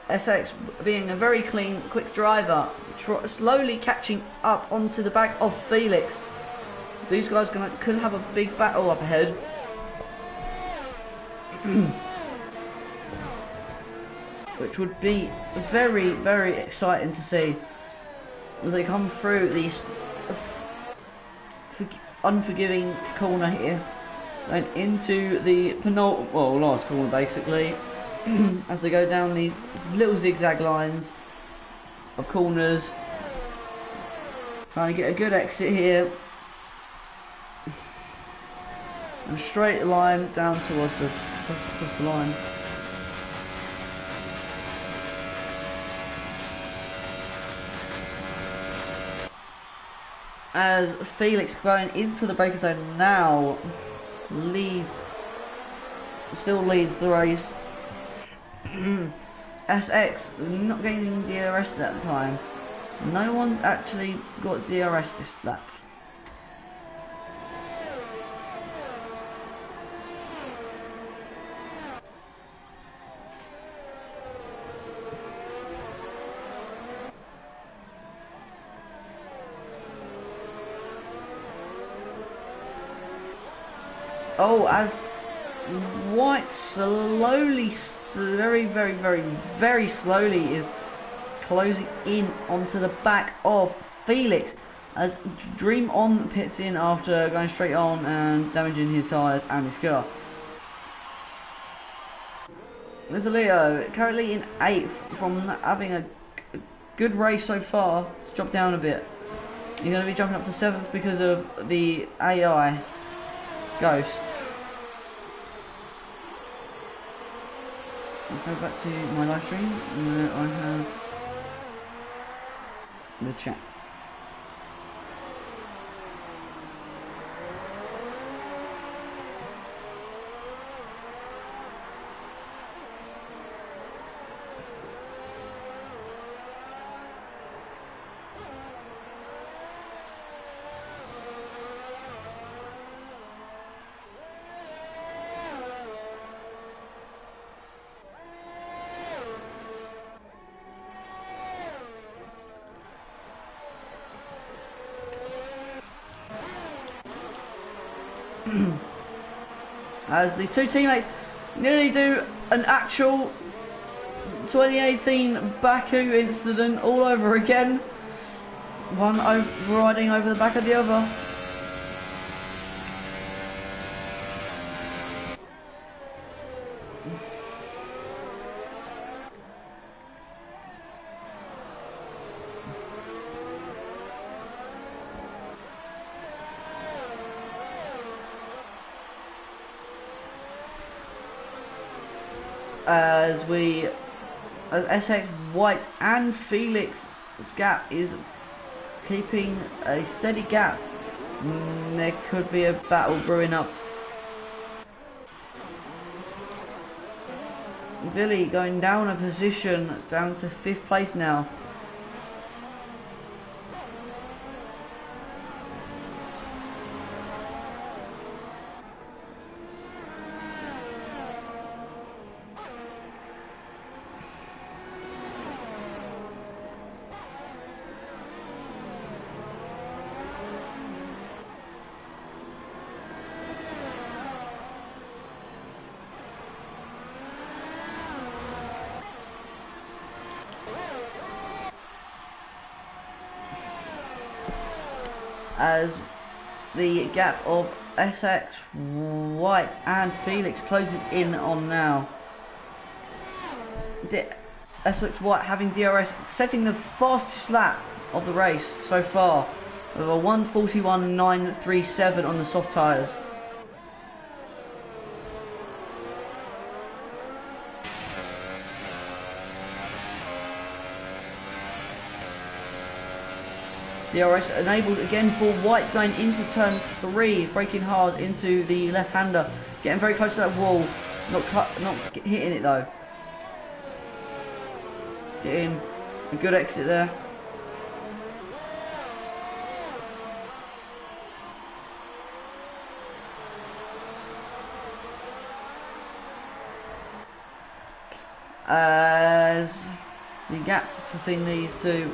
SX being a very clean, quick driver, slowly catching up onto the back of Felix. These guys could have a big battle up ahead. Which would be very, very exciting to see as they come through these unforgiving corner here and into the last corner basically. As they go down these little zigzag lines of corners, trying to get a good exit here and straight line down towards the line. As Felix going into the braking zone now still leads the race. SX not gaining DRS at that time. No one's actually got DRS this lap. Oh, as White slowly, very slowly is closing in onto the back of Felix as Dream On pits in after going straight on and damaging his tyres and his car. There's Leo currently in 8th from having a good race so far. It's dropped down a bit. He's going to be jumping up to 7th because of the AI Ghost. Let's go back to my live stream where I have the chat. As the two teammates nearly do an actual 2018 Baku incident all over again. One riding over the back of the other. As SX, White and Felix's gap is keeping a steady gap. There could be a battle brewing up. Billy going down a position, down to 5th place now. As the gap of SX, White and Felix closes in on now. SX White having DRS, setting the fastest lap of the race so far with a 1:41.937 on the soft tyres. DRS enabled again for White going into turn 3, braking hard into the left-hander, getting very close to that wall, not hitting it though. Getting a good exit there. As the gap between these two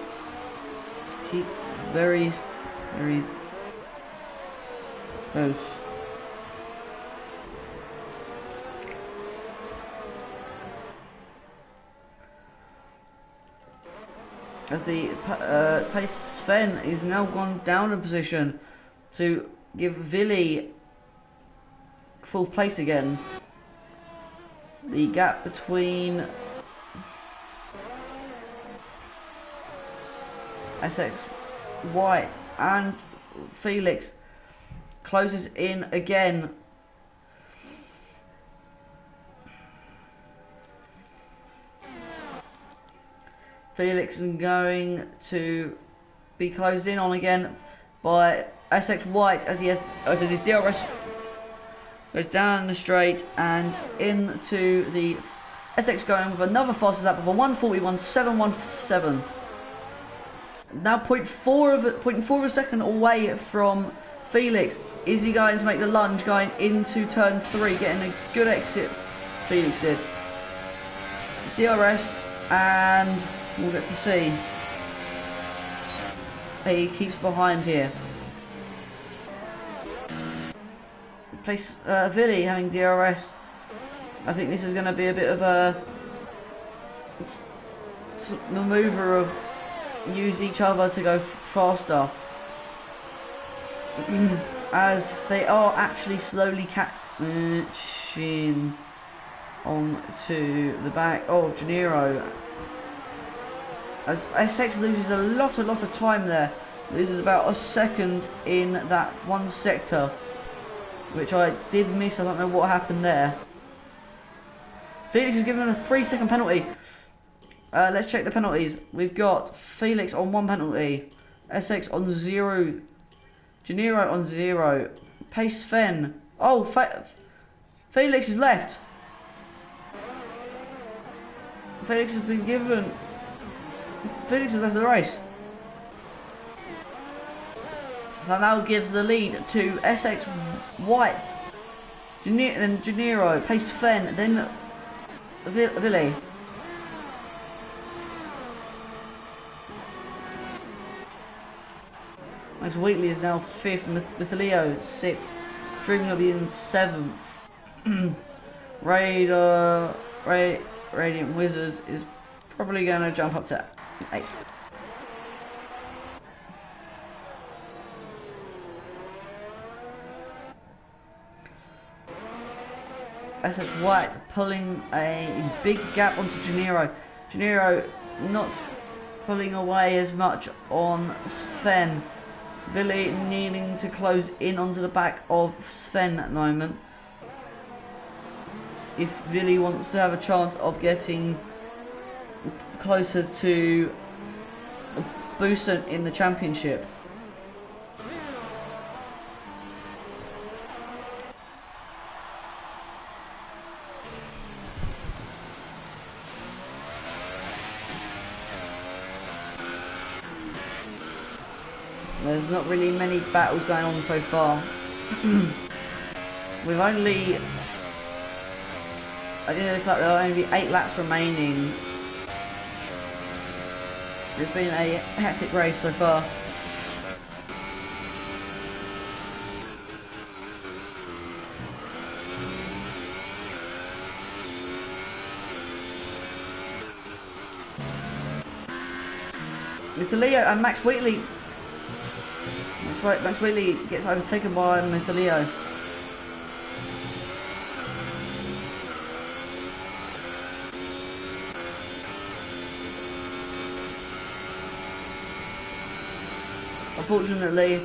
keep very close. As the pace Sven is now gone down a position to give Vili 4th place again. The gap between SX White and Felix closes in again. Felix is going to be closed in on again by SX White as he has because his DRS goes down the straight and into the SX going with another fastest lap of a 1:41.717. Now 0.4 of a second away from Felix. Is he going to make the lunge going into turn 3, getting a good exit? Felix did. DRS, and we'll get to see. He keeps behind here. Place Vili having DRS. I think this is going to be a bit of a maneuver of use each other to go faster, as they are actually slowly catching on to the back of Gennaro. As SX loses a lot of time there, loses about a second in that one sector, which I did miss. I don't know what happened there. Felix is given a 3-second penalty. Let's check the penalties. We've got Felix on 1 penalty, SX on 0, Gennaro on 0, Pace Sven. Oh, Felix is left. Felix has been given. Felix has left the race. So now gives the lead to SX White, then Gennaro, Pace Sven, then Vili. Max Wheatley is now 5th, Metalio 6th, Dreaming of being 7th. Radiant Wizards is probably going to jump up to 8th. SX White pulling a big gap onto Gennaro. Gennaro not pulling away as much on Sven. Vili needing to close in onto the back of Sven at the moment, if Vili wants to have a chance of getting closer to a boost in the championship. There's not really many battles going on so far. We've only, I think it's like there are only 8 laps remaining. It's been a hectic race so far. It's Leo and Max Wheatley. That's right, Max Wheatley gets overtaken by Metalio. Unfortunately,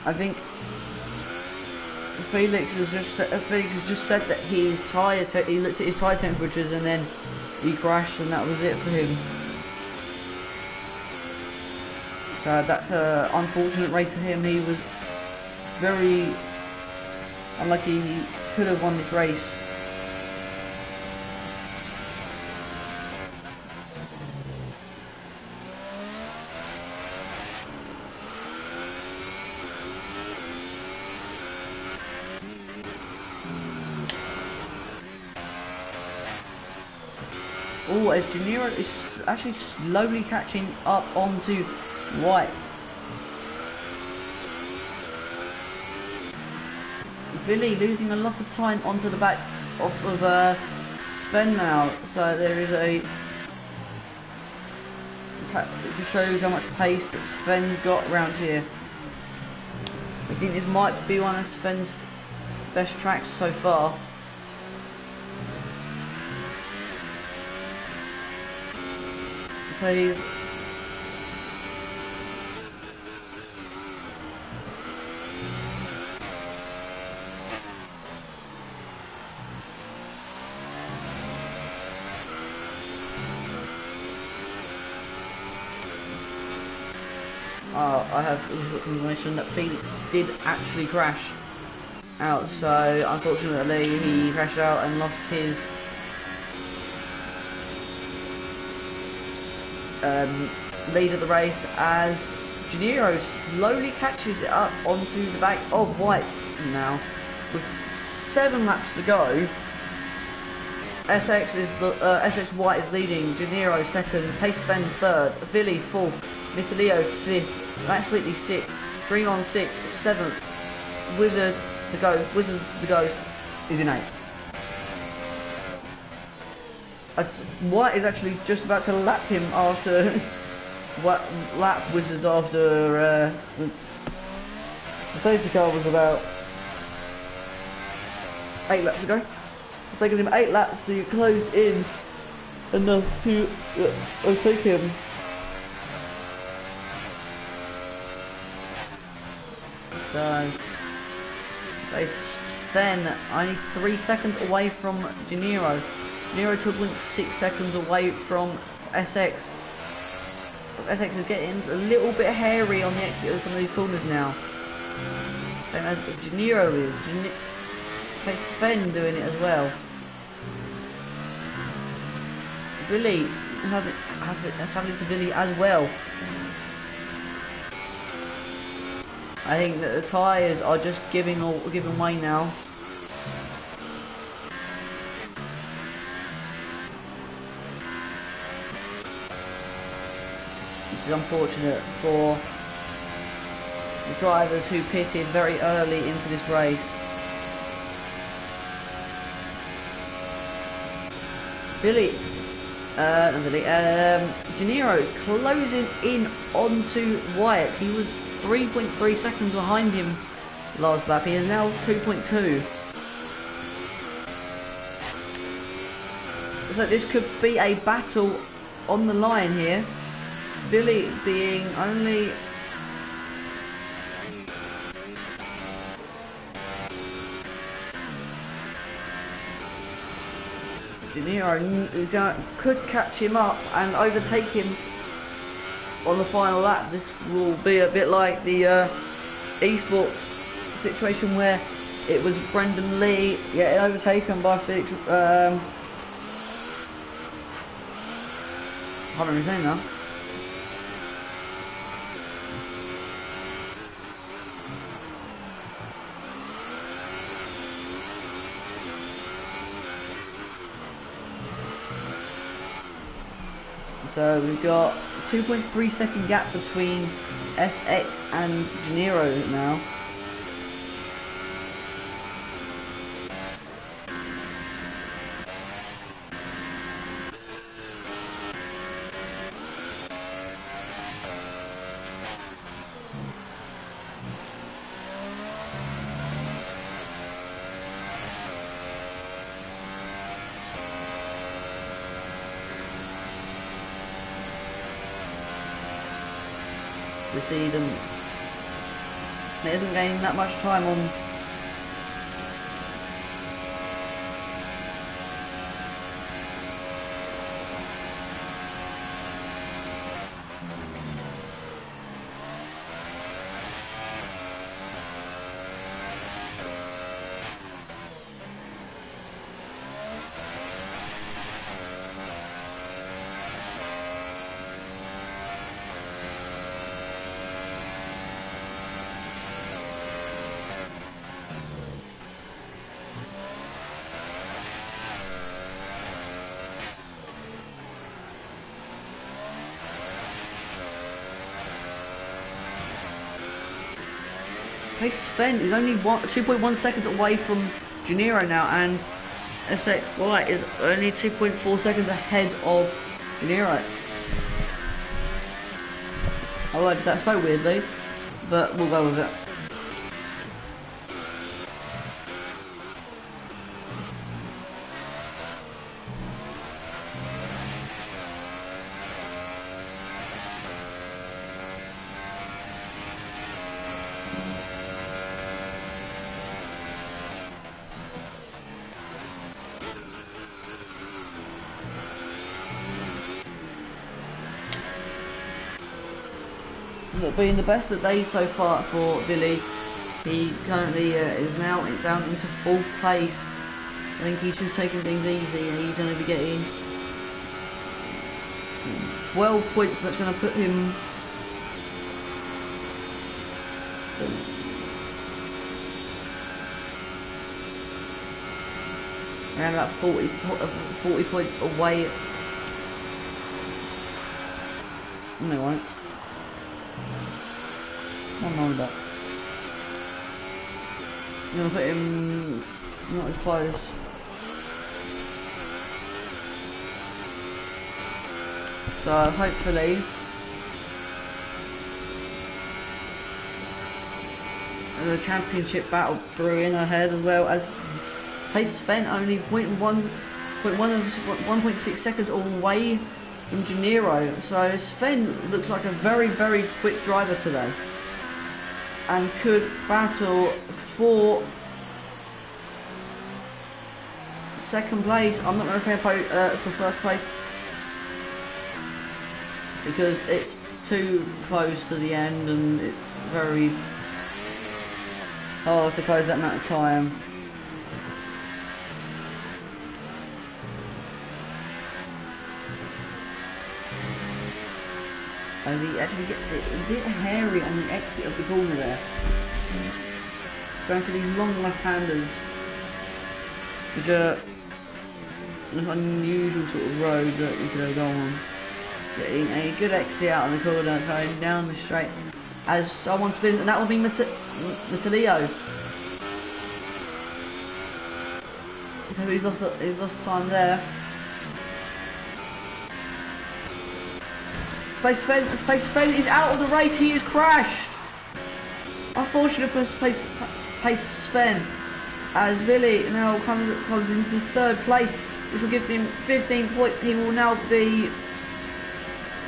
I think Felix has just said that his tyre, he looked at his tyre temperatures and then he crashed, and that was it for him. So that's an unfortunate race for him. He was very unlucky. He could have won this race. Oh, as De Niro is actually slowly catching up onto White. Billy losing a lot of time onto the back of Sven now, so there is a... It just shows how much pace that Sven's got around here. I think this might be one of Sven's best tracks so far. So he's... I have information that Phoenix did actually crash out, so unfortunately he crashed out and lost his lead of the race as Gennaro slowly catches it up onto the back of White now. With 7 laps to go, SX White is leading, Gennaro second, Pace Sven third, Billy fourth, Mitalio fifth, Max Whitley sixth, Dream on sixth, seventh, Wizards the Ghost is in eighth. As White is actually just about to lap him after lap Wizards after the safety car was about 8 laps ago. It's taken him 8 laps to close in enough to overtake him. So Sven only 3 seconds away from Gennaro. Gennaro took 6 seconds away from SX. SX is getting a little bit hairy on the exit of some of these corners now. Same as Gennaro is. Sven doing it as well. Billy, that's happening to Billy as well. I think that the tyres are just giving way now. Which is unfortunate for the drivers who pitted very early into this race. Gennaro closing in onto Wyatt. He was 3.3 seconds behind him last lap. He is now 2.2. So this could be a battle on the line here. Billy being only... Gennaro could catch him up and overtake him on the final lap. This will be a bit like the esports situation where it was Brendan Lee getting overtaken by Felix. I can't remember his name now. So we've got 2.3 second gap between SX and Gennaro now. We see them. It isn't gaining that much time on. Pace Sven is only 2.1 seconds away from Gennaro now, and SXY is only 2.4 seconds ahead of Gennaro. I worded that so weirdly, but we'll go with it. Being the best of days so far for Billy. He currently is now down into 4th place. I think he's just taking things easy, and he's going to be getting 12 points. That's going to put him around about 40 points away. No, they won't. One more that. I'm gonna put him not as close. So hopefully the championship battle brewing ahead, as well as Pace Sven only 1.6 seconds away from Gennaro. So Sven looks like a very quick driver today, and could battle for 2nd place. I'm not going to say for 1st place, because it's too close to the end and it's very hard to close that amount of time. As he actually gets it a bit hairy on the exit of the corner there. Going for these long left-handers, which are an unusual sort of road that you could go on. Getting a good exit out of the corner, going down the straight. As someone's been, and that will be Matalio. So he's lost time there. Space Sven is out of the race. He is crashed. Unfortunately for Pace Sven, as Billy now comes into 3rd place. This will give him 15 points. He will now be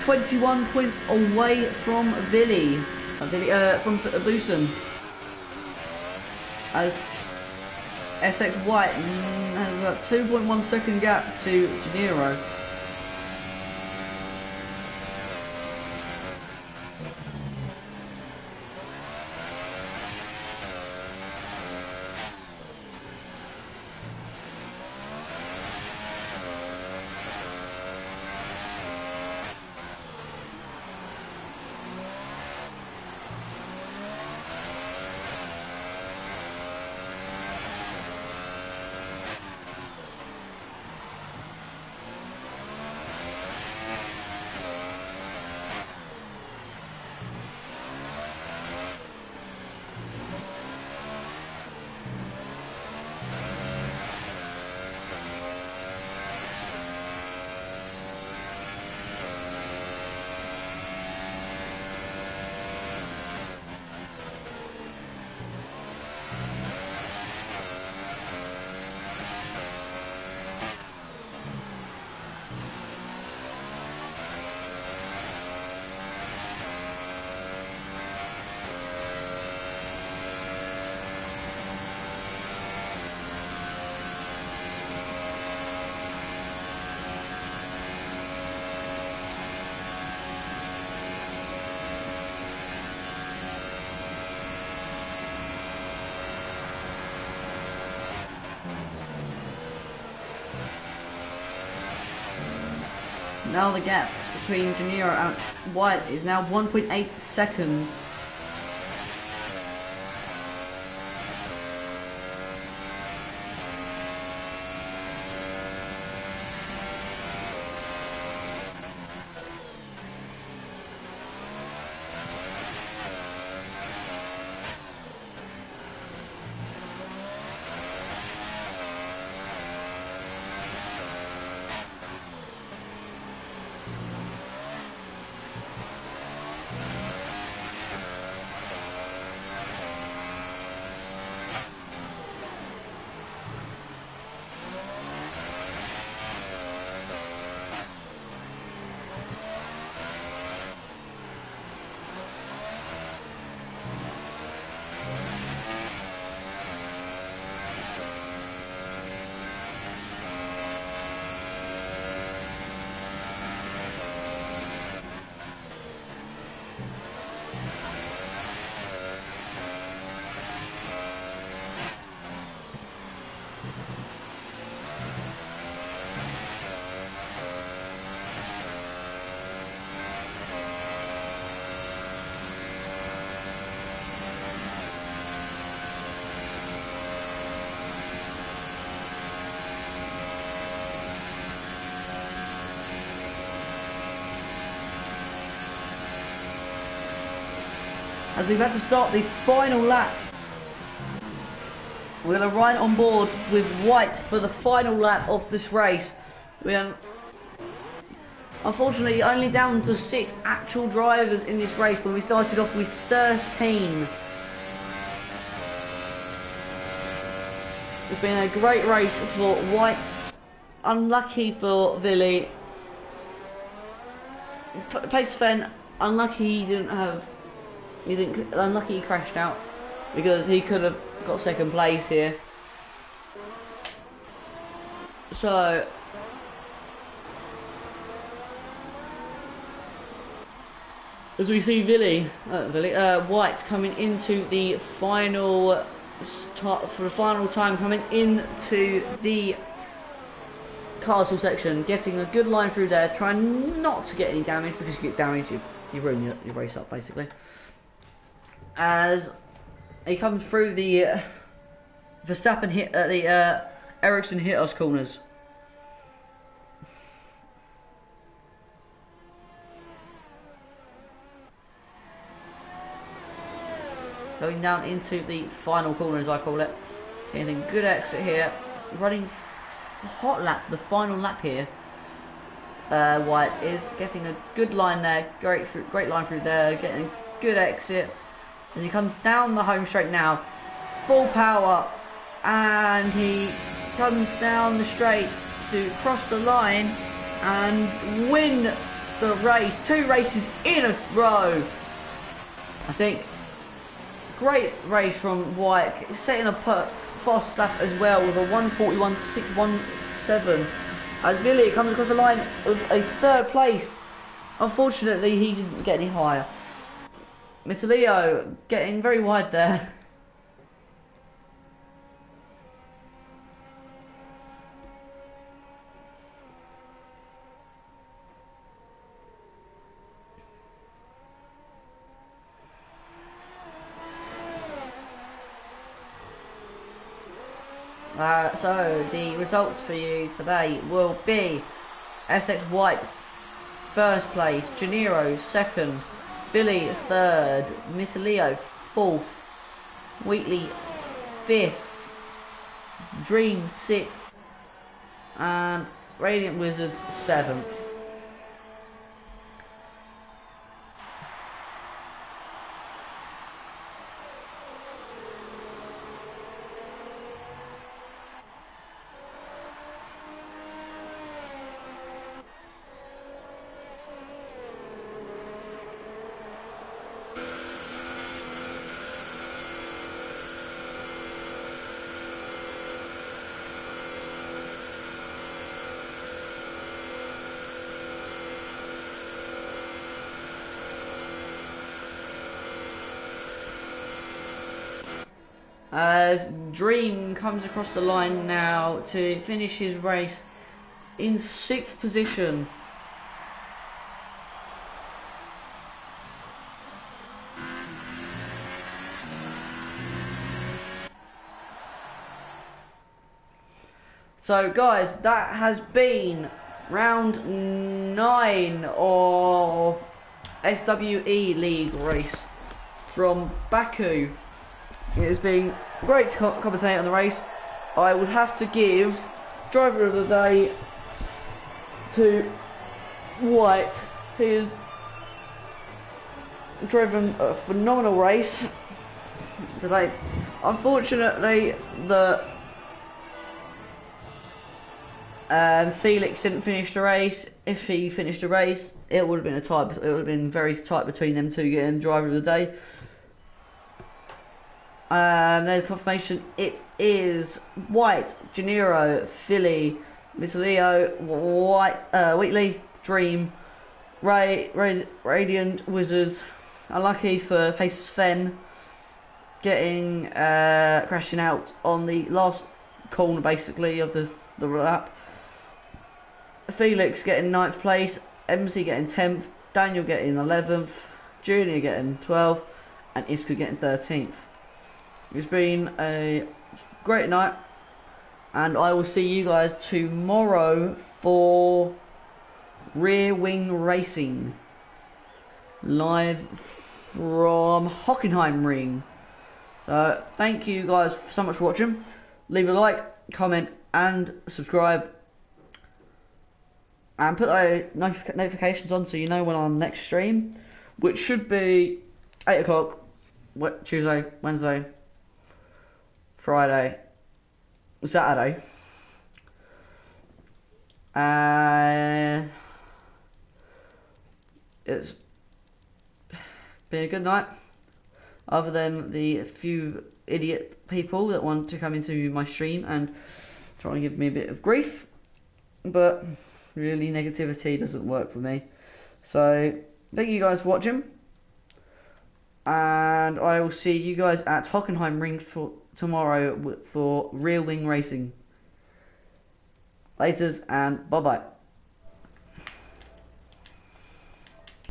21 points away from Billy. From Boosten. As SXY has a 2.1 second gap to Gennaro. Now the gap between Gennaro and White is now 1.8 seconds. as we've had to start the final lap. We're going to ride on board with White for the final lap of this race. We're unfortunately only down to 6 actual drivers in this race when we started off with 13. It's been a great race for White. Unlucky for Billy. Pace Sven, unlucky unlucky he crashed out, because he could have got second place here. So as we see White coming into the final for the final time, coming into the castle section, getting a good line through there, trying not to get any damage, because you get damage, you ruin your race up basically. As he comes through the Verstappen hit the Ericsson hit us corners. Going down into the final corner, as I call it. Getting a good exit here. Running hot lap, the final lap here. White is getting a good line there. Great line through there. Getting a good exit. As he comes down the home straight now. Full power. And he comes down the straight to cross the line and win the race. 2 races in a row. I think. Great race from White, setting a fast lap as well with a 1:41.617. As Billy comes across the line with a 3rd place. Unfortunately, he didn't get any higher. Mr. Leo getting very wide there. So the results for you today will be SX White 1st place, Janiro 2nd, Billy 3rd, Mitaleo 4th, Wheatley 5th, Dream 6th, and Radiant Wizards 7th. As Dream comes across the line now to finish his race in 6th position. So guys, that has been round 9 of SWE League race from Baku. It has been great to commentate on the race. I would have to give driver of the day to White. He has driven a phenomenal race today. Unfortunately, the Felix didn't finish the race. If he finished the race, it would have been a tie. It would have been very tight between them two getting driver of the day. There's confirmation. It is White, Janiro, Philly, Miss Leo, White, Wheatley, Dream, Radiant Wizards. Unlucky for Pace Sven getting crashing out on the last corner, basically, of the lap. Felix getting 9th place, MC getting 10th, Daniel getting 11th, Junior getting 12th, and Iska getting 13th. It's been a great night, and I will see you guys tomorrow for Rear Wing Racing live from Hockenheimring. So thank you guys so much for watching. Leave a like, comment and subscribe, and put those notifications on so you know when our next stream, which should be 8 o'clock Tuesday, Wednesday, Friday, Saturday. And it's been a good night, other than the few idiot people that want to come into my stream and try and give me a bit of grief, but really negativity doesn't work for me. So thank you guys for watching, and I will see you guys at Hockenheimring for tomorrow for Real Wing Racing. Laters and bye bye.